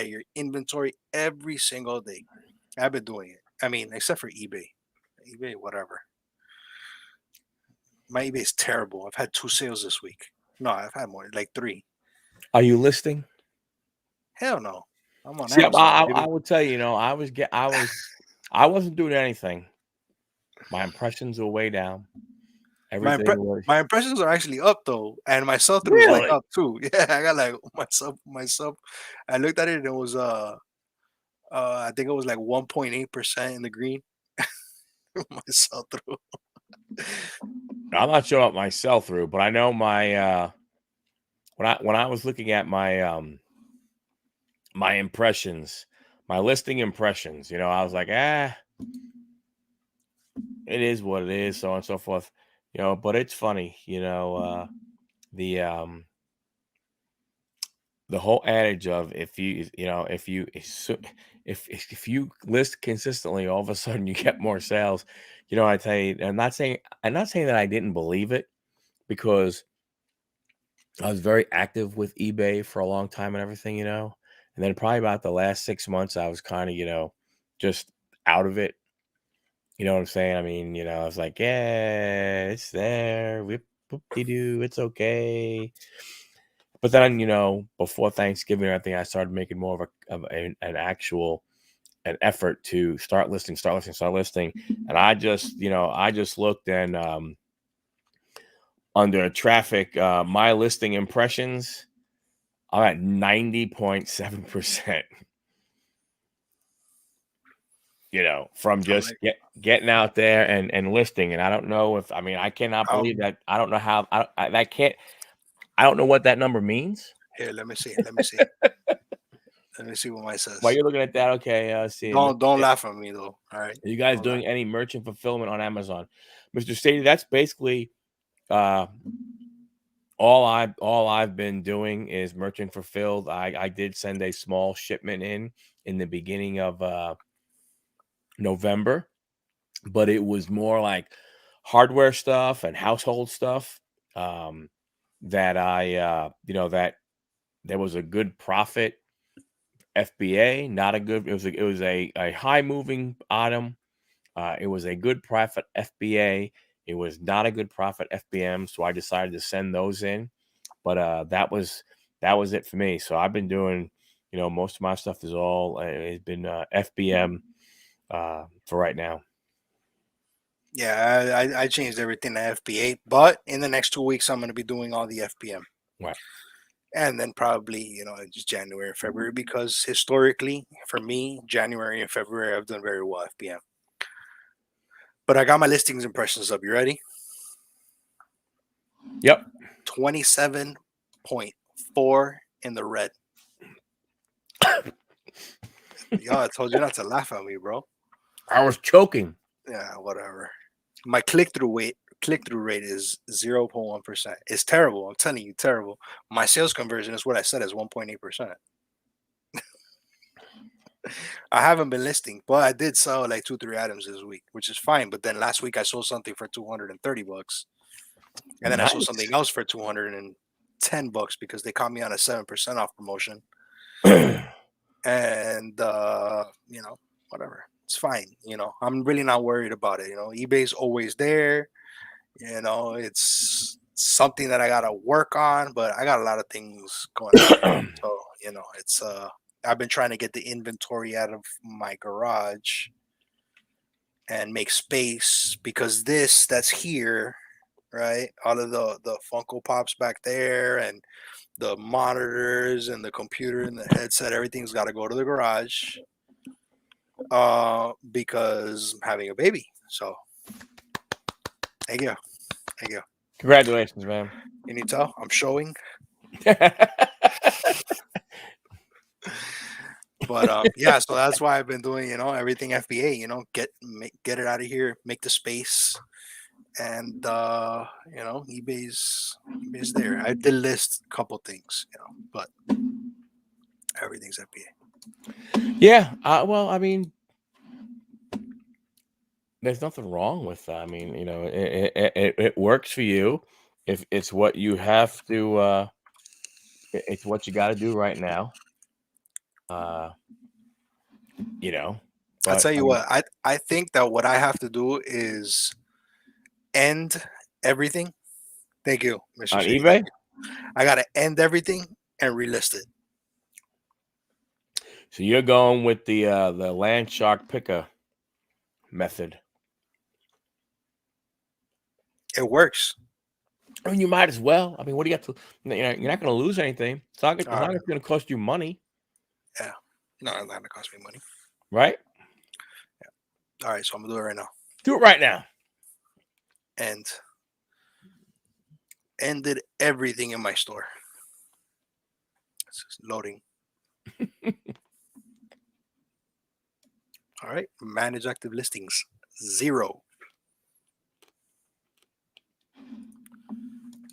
your inventory every single day. I've been doing it. I mean, except for eBay. eBay, whatever. My eBay is terrible. I've had 2 sales this week. No, I've had more, like 3. Are you listing? Hell no. I'm on See, Amazon. I would tell you, I wasn't doing anything. My impressions were way down. Everything My impressions are actually up though, and my sell through is like up too. Yeah, I got like myself. I looked at it and it was I think it was like 1.8% in the green. My sell through. I'm not sure about my sell through, but I know my when I was looking at my my impressions, my listing impressions, I was like, it is what it is, so on and so forth. But it's funny, the whole adage of if you list consistently, all of a sudden you get more sales. I tell you, I'm not saying that I didn't believe it, because I was very active with eBay for a long time and everything, and then probably about the last 6 months I was kind of, just out of it. You know what I'm saying? I mean, I was like, yeah, it's there. Whoop-de-doo, it's okay. But then, before Thanksgiving and everything, I started making more of an actual effort to start listing. And I just looked, and under traffic, my listing impressions, I'm at 90.7%. From just getting out there and listing. And I don't know I cannot believe that. I don't know how I don't know what that number means. Here, let me see. Let me see what mine says. While you're looking at that, okay. See. Don't laugh at me though. All right. Are you guys doing any merchant fulfillment on Amazon, Mr. Stady? That's basically all I've been doing is merchant fulfilled. I did send a small shipment in the beginning of November, but it was more like hardware stuff and household stuff, that that there was a good profit FBA, not a good. It was a high moving item. It was a good profit FBA. It was not a good profit FBM. So I decided to send those in. But that was it for me. So I've been doing, most of my stuff is all it's been FBM for right now. Yeah, I changed everything to FBA, but in the next 2 weeks, I'm going to be doing all the FPM. Right. And then probably, just January and February, because historically, for me, January and February, I've done very well FPM. But I got my listings impressions up. You ready? Yep. 27.4 in the red. Yo, I told you not to laugh at me, bro. I was choking. Yeah, whatever. My click through rate is 0.1%. It's terrible. I'm telling you, terrible. My sales conversion is what I said is 1.8%. I haven't been listing, but I did sell like 2, 3 items this week, which is fine. But then last week I sold something for $230, and then I sold Nice. something else for $210 because they caught me on a 7% off promotion. And whatever, it's fine. I'm really not worried about it. eBay's always there. It's something that I gotta work on, but I got a lot of things going on right now. So it's I've been trying to get the inventory out of my garage and make space, because this that's here, right, all of the Funko Pops back there, and the monitors and the computer and the headset, everything's got to go to the garage, because I'm having a baby. So thank you. Congratulations, man. Can you tell I'm showing? But yeah, so that's why I've been doing everything FBA. Get it out of here, make the space, and eBay's there. I did list a couple things, but everything's FBA. Yeah. Well, I mean, there's nothing wrong with that. I mean, it works for you. If it's what you have to, it's what you got to do right now. Uh, I'll but tell I you mean, what, I think that what I have to do is end everything. Thank you, Mr. on Shady. Thank eBay, you. I gotta end everything and relist it. so you're going with the land shark picker method. It works. I mean, you might as well. I mean, what do you got to? You're not going to lose anything. It's not. It's All not right. going to cost you money, Yeah. No, it's not gonna cost me money. right? All right, so I'm gonna do it right now. Do it right now. And ended everything in my store. It's just loading. All right. Manage active listings. 0.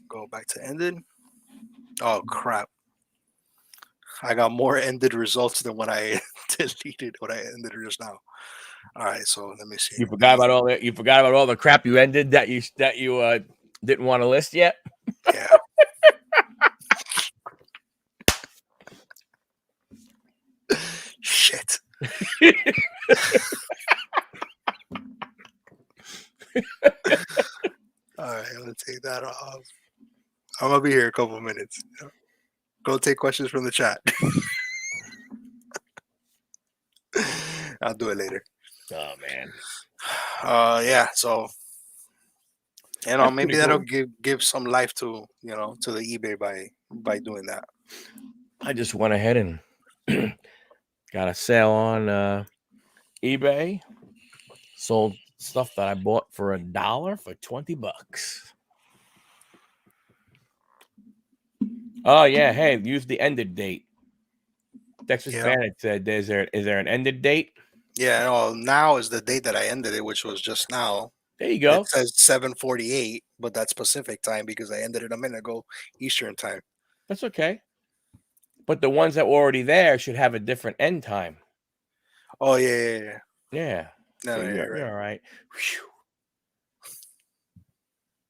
Go back to ended. Oh crap. I got more ended results than what I deleted, what I ended just now. All right, so let me see. You forgot about all that. You forgot about all the crap you ended that you didn't want to list yet. Yeah. Shit. All right, I'm gonna take that off. I'm gonna be here a couple minutes. Go take questions from the chat. I'll do it later. Oh man, Yeah. So that's maybe pretty that'll cool. give some life to to the eBay by doing that. I just went ahead and got a sale on eBay. Sold stuff that I bought for $1 for $20. Oh yeah, hey, use the ended date. Texas Yeah. Fan said, "Is there an ended date?" Yeah. No, now is the date that I ended it, which was just now. There you It go. says 7:48, but that's Pacific time because I ended it a minute ago, Eastern time. That's okay. But the ones that were already there should have a different end time. Oh yeah. Yeah. No, So yeah, you're right. all right. Whew.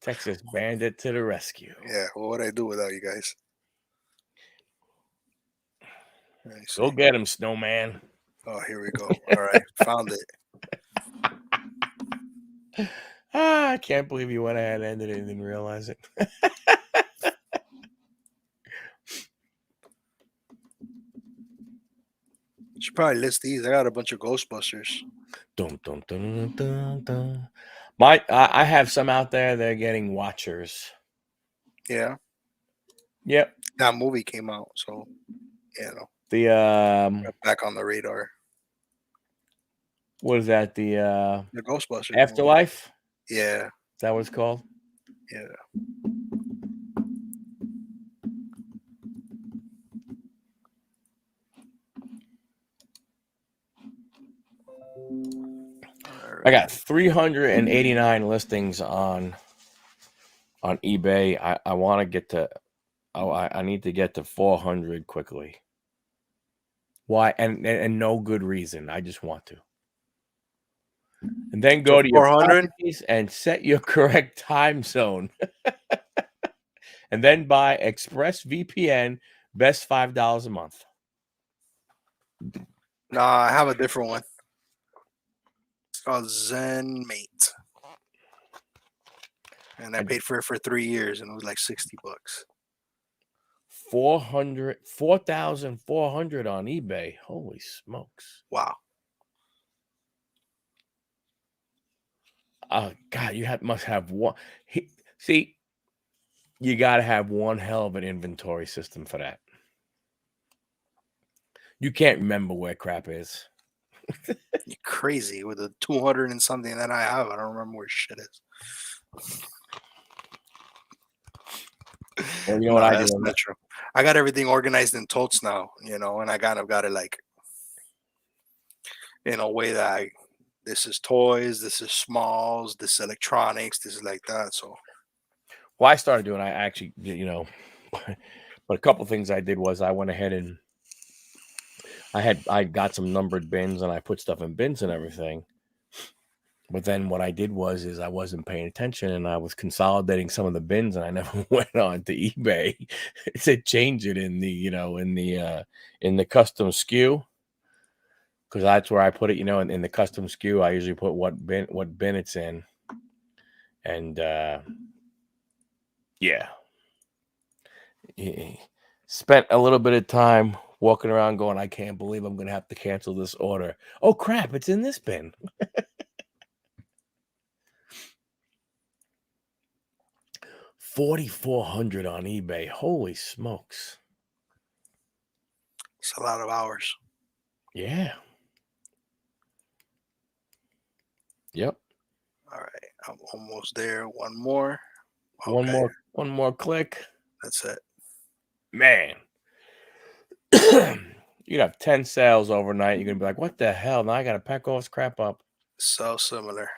Texas Bandit to the rescue. Yeah. What would I do without you guys? Go get him, Snowman. Oh, here we go. All right, found it. I can't believe you went ahead and ended it and didn't realize it. Should probably list these. I got a bunch of Ghostbusters. Dun, dun, dun, dun, dun. I have some out there. They're getting watchers. Yeah, Yep. that movie came out, so The back on the radar. what is that? The The Ghostbusters movie. Afterlife. Yeah, Is that what it's called? yeah. All I right. got 389 listings on eBay. I want to get to. Oh, I need to get to 400 quickly. Why? And no good reason. I just want to. And then So go to your 400. properties and set your correct time zone. And then buy ExpressVPN, best $5 a month. Nah, I have a different one. It's called ZenMate, and I paid for it for 3 years, and it was like $60. 4,400 on eBay. Holy smokes. Wow. Oh God, must have one. See, you got to have one hell of an inventory system for that. You can't remember where crap is. You're crazy with the 200 and something that I have. I don't remember where shit is. Well, you know No, what I that's do? not true. I got everything organized in totes now, and I kind of got it like in a way that this is toys, this is smalls, this is electronics, this is like that. So Well, I started doing. I actually, but a couple things I did was I went ahead and I got some numbered bins and I put stuff in bins and everything. But then what I did is I wasn't paying attention and I was consolidating some of the bins and I never went on to eBay to change it in the in the custom SKU, because that's where I put it. In the custom SKU, I usually put what bin it's in, and yeah, spent a little bit of time walking around going, I can't believe I'm going to have to cancel this order. Oh crap, it's in this bin. 4,400 on eBay. Holy smokes. it's a lot of hours. Yeah. Yep. All right, I'm almost there. One more. One Okay, more click. that's it. Man. You'd have 10 sales overnight. You're going to be like, what the hell? Now I got to pack all this crap up. So similar.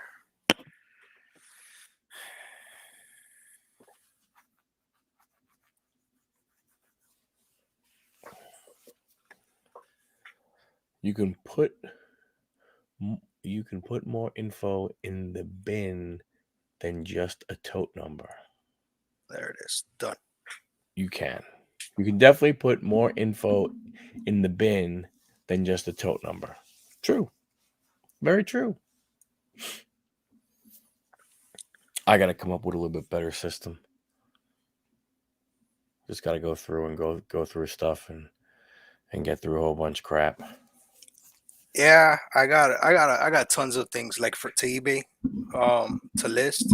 You can put more info in the bin than just a tote number. There it is. Done. You can definitely put more info in the bin than just a tote number. True. Very true. I got to come up with a little bit better system. Just got to go through and go through stuff and get through a whole bunch of crap. Yeah, I got tons of things like for to eBay, to list.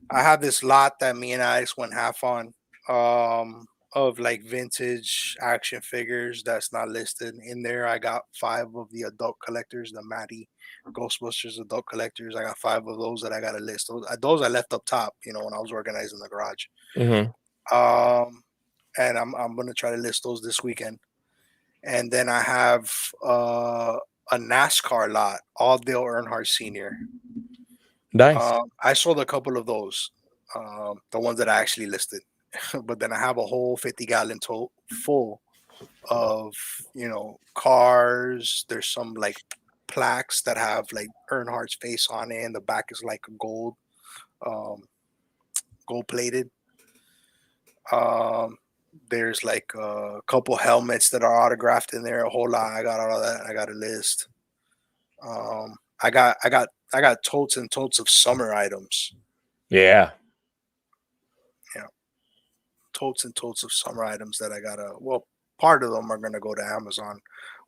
I have this lot that me and Alex went half on, of like vintage action figures that's not listed in there. I got 5 of the adult collectors, the Maddie Ghostbusters adult collectors. I got 5 of those that I got to list. Those I left up top, when I was organizing the garage. Mm-hmm. And I'm gonna try to list those this weekend. And then I have a NASCAR lot, all Dale Earnhardt Sr. Nice. I sold a couple of those, the ones that I actually listed, but then I have a whole 50-gallon tote full of cars. There's some like plaques that have like Earnhardt's face on it, and the back is like um, gold plated. Um, there's like a couple helmets that are autographed in there. A whole lot. I got all of that. I got a list. I got totes and totes of summer items. Yeah. Totes and totes of summer items that I gotta. Well, part of them are gonna go to Amazon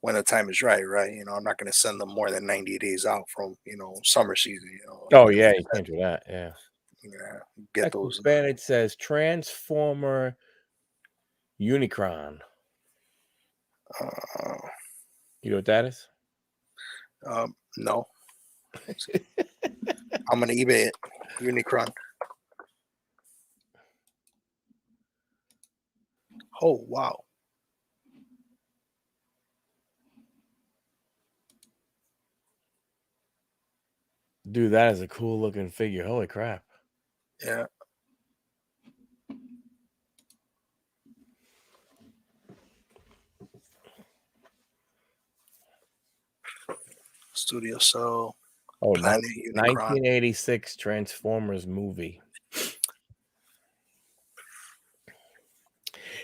when the time is right, right? I'm not gonna send them more than 90 days out from summer season. I'm Oh gonna yeah, you can't do that. Yeah. get Texas those. Bandit says Transformer Unicron. Uh, You know what that is? no, I'm gonna eBay it. Unicron. Oh wow. Dude, that is a cool looking figure. Holy crap. Yeah. Studio Cell. Oh, Planet Unicron. 1986 Transformers movie.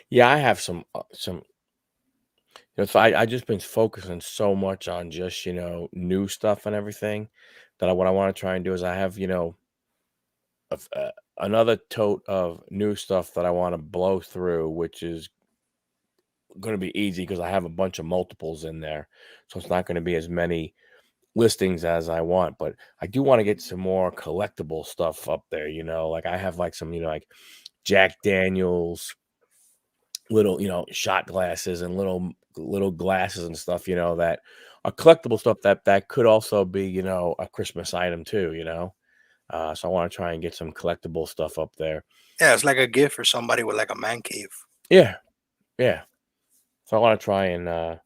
Yeah, I have some. So I just been focusing so much on just new stuff and everything that what I want to try and do is I have another tote of new stuff that I want to blow through, which is going to be easy because I have a bunch of multiples in there, so it's not going to be as many listings as I want. But I do want to get some more collectible stuff up there. Like I have like some like Jack Daniels little shot glasses and little glasses and stuff that are collectible stuff that could also be a Christmas item too. So I want to try and get some collectible stuff up there. Yeah, it's like a gift for somebody with like a man cave. Yeah, yeah. So I want to try and I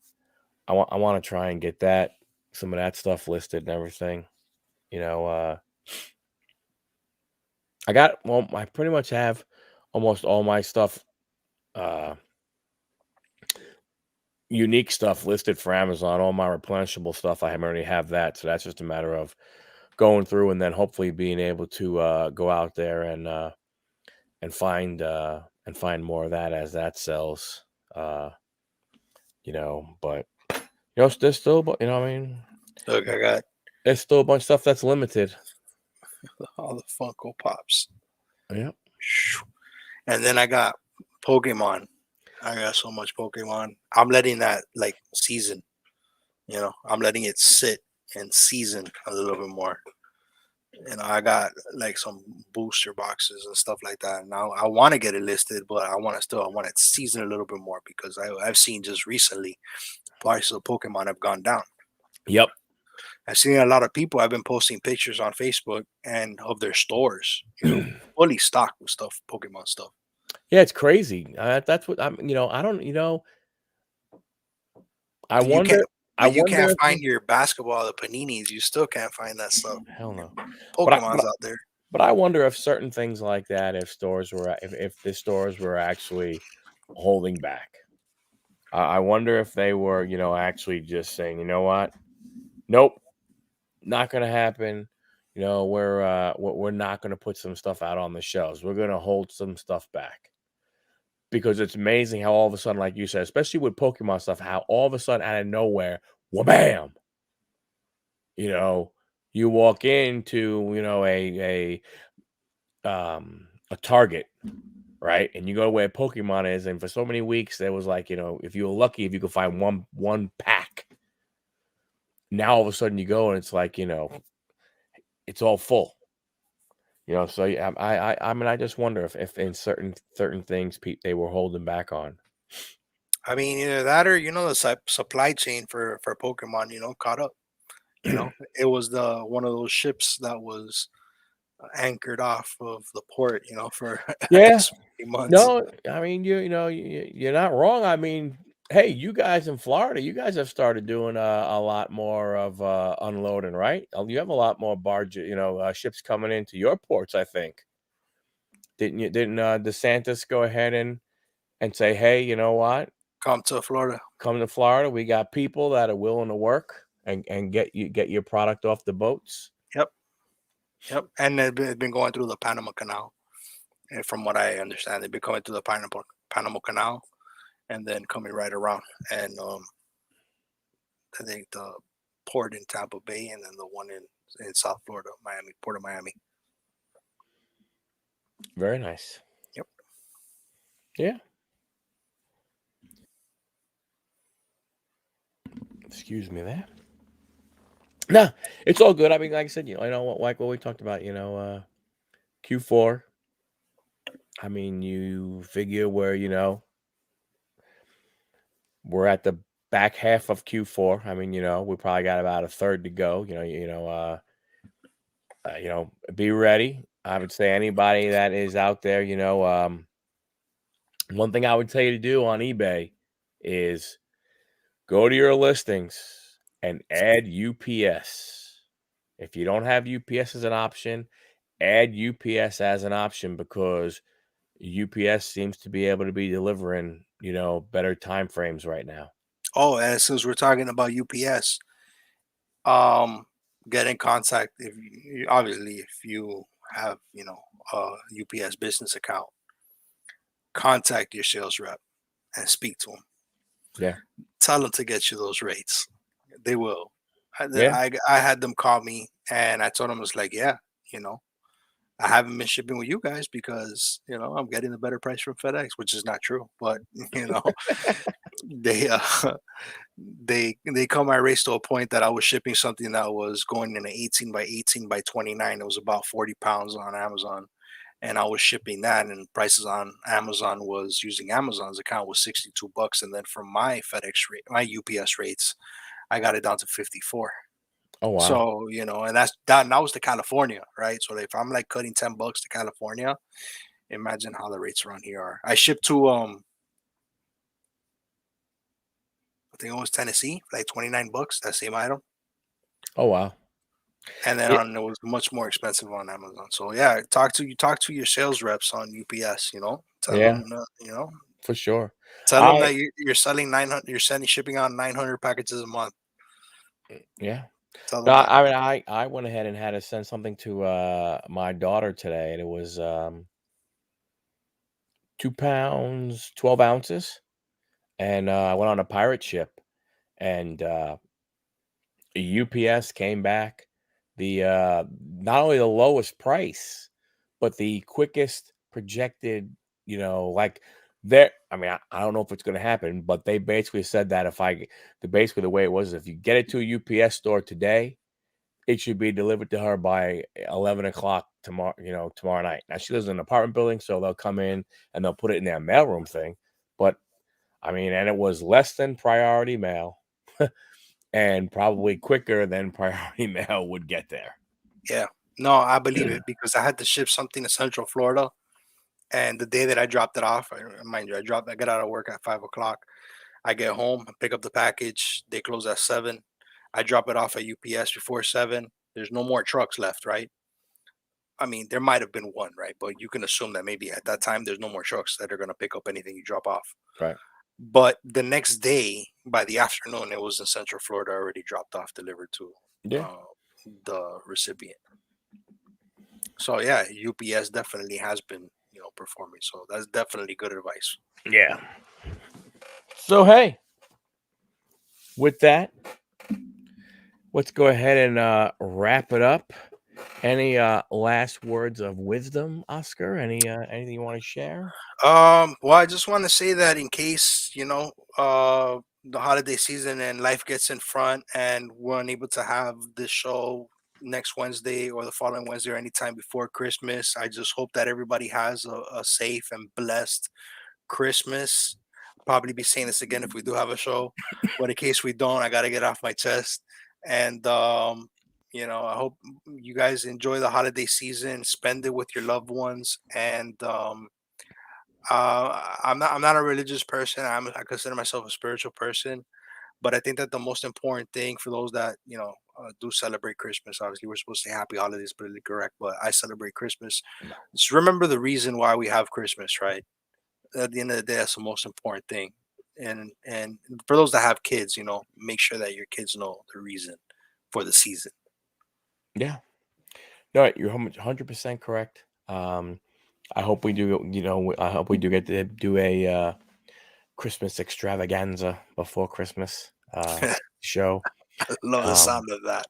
want to try and get some of that stuff listed and everything. You know, I pretty much have almost all my stuff, uh, unique stuff listed for Amazon. All my replenishable stuff, I already have that. So that's just a matter of going through and then hopefully being able to go out there and find more of that as that sells. Uh, but there's still, what I mean, Look, I got there's still a bunch of stuff that's limited. all the Funko Pops. Yeah. And then I got Pokemon. I got so much Pokemon. I'm letting that like season. I'm letting it sit and season a little bit more. I got like some booster boxes and stuff like that. Now I want to get it listed, but I want it seasoned a little bit more because I've seen just recently prices of Pokemon have gone down. Yep. I've seen a lot of people have been posting pictures on Facebook and of their stores, fully stocked with stuff, Pokemon stuff. Yeah, it's crazy. That's what I'm. I don't. I But you can't wonder. I but you wonder can't if find your basketball, the paninis. You still can't find that stuff. hell no. But I, but Pokemon's I- out there. but I wonder if certain things like that, if the stores were actually holding back. I wonder if they were, actually just saying, you know what, nope, not gonna happen. We're not gonna put some stuff out on the shelves. We're gonna hold some stuff back. Because it's amazing how all of a sudden, like you said, especially with Pokemon stuff, how all of a sudden out of nowhere, wha-bam, you know, you walk into, a Target, right? And you go to where Pokemon is, and for so many weeks there was like, if you were lucky, if you could find one pack. Now all of a sudden you go and it's like, it's all full. So yeah, I mean, I just wonder if in certain things they were holding back on. I mean, either that or the supply chain for Pokemon, caught up. It was the one of those ships that was anchored off of the port, for Yeah. X many months. No, I mean, you're not wrong. I mean, hey, you guys in Florida, you guys have started doing a lot more of unloading, right? You have a lot more ships coming into your ports, I think. Didn't you? Didn't DeSantis go ahead and say, hey, you know what? Come to Florida. Come to Florida. We got people that are willing to work and get your product off the boats. Yep, yep. And it's been going through the Panama Canal. And from what I understand, they've been coming through the Panama Canal and then coming right around. And I think the port in Tampa Bay and then the one in South Florida, Miami, Port of Miami. Very nice. Yep. Yeah. Excuse me there. No, it's all good. I mean, like I said, like what we talked about, Q4. I mean, you figure we're at the back half of Q4. I mean, we probably got about a third to go. Be ready. I would say anybody that is out there, one thing I would tell you to do on eBay is go to your listings and add UPS. If you don't have UPS as an option, add UPS as an option because UPS seems to be able to be delivering, better time frames right now. Oh, and since we're talking about UPS, um, get in contact if obviously if you have a UPS business account, contact your sales rep and speak to them. Yeah. Tell them to get you those rates. They will. Yeah. I had them call me and I told them, it's like, yeah, you know, I haven't been shipping with you guys because I'm getting a better price from FedEx, which is not true. But you know, they they call my race to a point that I was shipping something that was going in an 18 by 18 by 29. It was about 40 pounds on Amazon, and I was shipping that, and prices on Amazon was using Amazon's account was $62, and then from my FedEx rate, my UPS rates, I got it down to 54. Oh wow. So, and that was to California, right? So if I'm like cutting $10 to California, imagine how the rates around here are. I shipped to I think it was Tennessee, for like $29, that same item. Oh wow. And then Yeah. it was much more expensive on Amazon. So yeah, talk to your sales reps on UPS, tell Yeah, them for sure. tell them I that you're selling 900, you're sending shipping on 900 packages a month. Yeah. Tell No, them that. I mean, I went ahead and had to send something to my daughter today, and it was 2 pounds, 12 ounces, and I went on a pirate ship, and UPS came back not only the lowest price, but the quickest projected, like there. I mean, I don't know if it's going to happen, but they basically said that basically the way it was, if you get it to a UPS store today, it should be delivered to her by 11 o'clock tomorrow, tomorrow night. Now she lives in an apartment building, so they'll come in and they'll put it in their mailroom thing. But I mean, and it was less than priority mail and probably quicker than priority mail would get there. Yeah. No, I believe it because I had to ship something to Central Florida, and the day that I dropped it off, mind you, I get out of work at 5 o'clock. I get home, I pick up the package. They close at 7. I drop it off at UPS before 7. There's no more trucks left, right? I mean, there might have been one, right? But you can assume that maybe at that time there's no more trucks that are going to pick up anything you drop off. Right. But the next day, by the afternoon, it was in Central Florida already dropped off, delivered to Yeah. uh, the recipient. So yeah, UPS definitely has been performing. So that's definitely good advice. Yeah. So hey, with that, let's go ahead and wrap it up. Any last words of wisdom, Oscar? Anything you want to share? Well, I just want to say that in case the holiday season and life gets in front, and we're unable to have this show next Wednesday or the following Wednesday or anytime before Christmas, I just hope that everybody has a safe and blessed Christmas. I'll probably be saying this again if we do have a show, but in case we don't, I got to get off my chest. And I hope you guys enjoy the holiday season, spend it with your loved ones, and I'm not a religious person. I consider myself a spiritual person, but I think that the most important thing for those that do celebrate Christmas, obviously we're supposed to say Happy Holidays, politically correct, but I celebrate Christmas. Just remember the reason why we have Christmas, right? At the end of the day, that's the most important thing. And for those that have kids, make sure that your kids know the reason for the season. Yeah. No, you're 100% correct. I hope we do. I hope we do get to do a Christmas extravaganza before Christmas show. I love the Um, sound of that.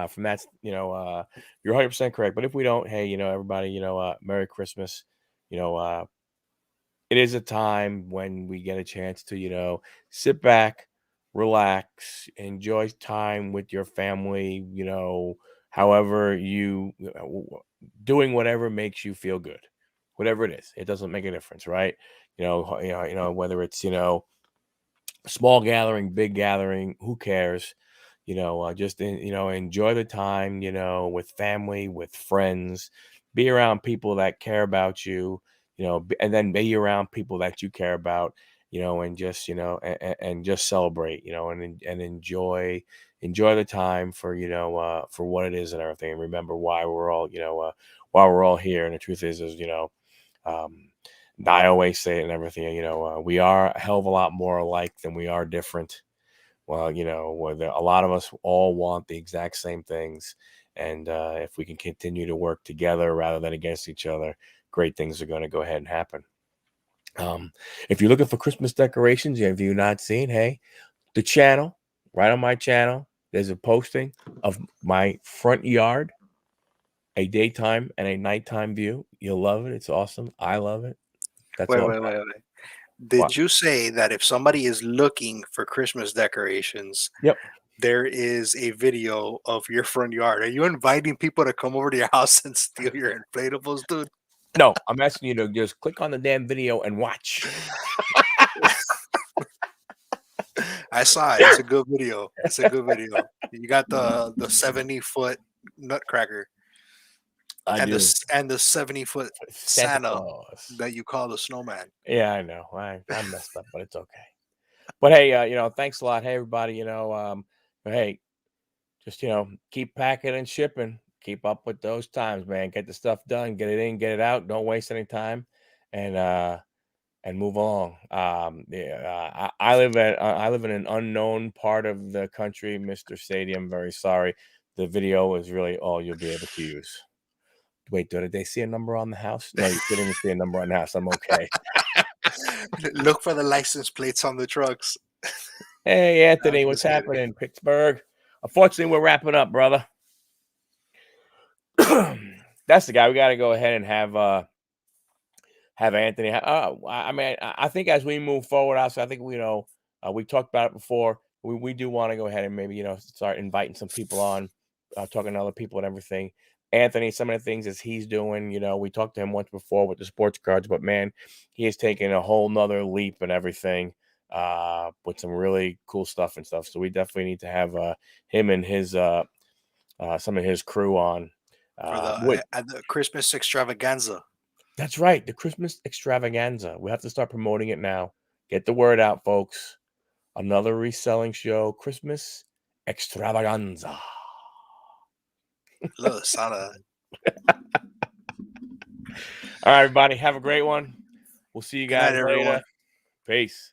from that, you're 100% correct. But if we don't, hey, everybody, Merry Christmas. You know, uh, it is a time when we get a chance to, sit back, relax, enjoy time with your family, however doing whatever makes you feel good, whatever it is. It doesn't make a difference, right? Whether it's, small gathering, big gathering, who cares? Enjoy the time, with family, with friends, be around people that care about you, and then be around people that you care about, and just, and just celebrate, and enjoy the time for what it is and everything. And remember why we're all here. And the truth is, um, I always say it and everything, we are a hell of a lot more alike than we are different. Well, a lot of us all want the exact same things. And if we can continue to work together rather than against each other, great things are going to go ahead and happen. If you're looking for Christmas decorations, if you've not seen, hey, the channel, right on my channel, there's a posting of my front yard, a daytime and a nighttime view. You'll love it. It's awesome. I love it. That's Wait, all. wait, wait, wait. What? Did you say that if somebody is looking for Christmas decorations, Yep. there is a video of your front yard? Are you inviting people to come over to your house and steal your inflatables, dude? No, I'm asking you to just click on the damn video and watch. I saw it. It's a good video. It's a good video. You got the 70-foot nutcracker I and do. the 70-foot Santa Santa Claus. that you call the snowman. Yeah, I know. I messed up, but it's okay. But hey, thanks a lot. Hey, everybody. Hey, just keep packing and shipping. Keep up with those times, man. Get the stuff done. Get it in. Get it out. Don't waste any time, and move along. Yeah, I live in an unknown part of the country, Mr. Sadie. I'm very sorry. The video is really all you'll be able to use. Wait, did they see a number on the house? No, you couldn't even see a number on the house. I'm okay. Look for the license plates on the trucks. Hey, I'm Anthony, what's just kidding. happening in Pittsburgh? Unfortunately, we're wrapping up, brother. That's the guy. We got to go ahead and have Anthony. I mean, I think as we move forward, I think we talked about it before. We do want to go ahead and maybe start inviting some people on, talking to other people and everything. Anthony, some of the things as he's doing, we talked to him once before with the sports cards, but man, he is taking a whole nother leap and everything, with some really cool stuff and stuff. So we definitely need to have him and his some of his crew on. For With the Christmas extravaganza. That's right, the Christmas extravaganza. We have to start promoting it now. Get the word out, folks. Another reselling show, Christmas extravaganza. Look, Santa. All right, everybody, have a great one. We'll see you Good night, guys everyone. later. Peace.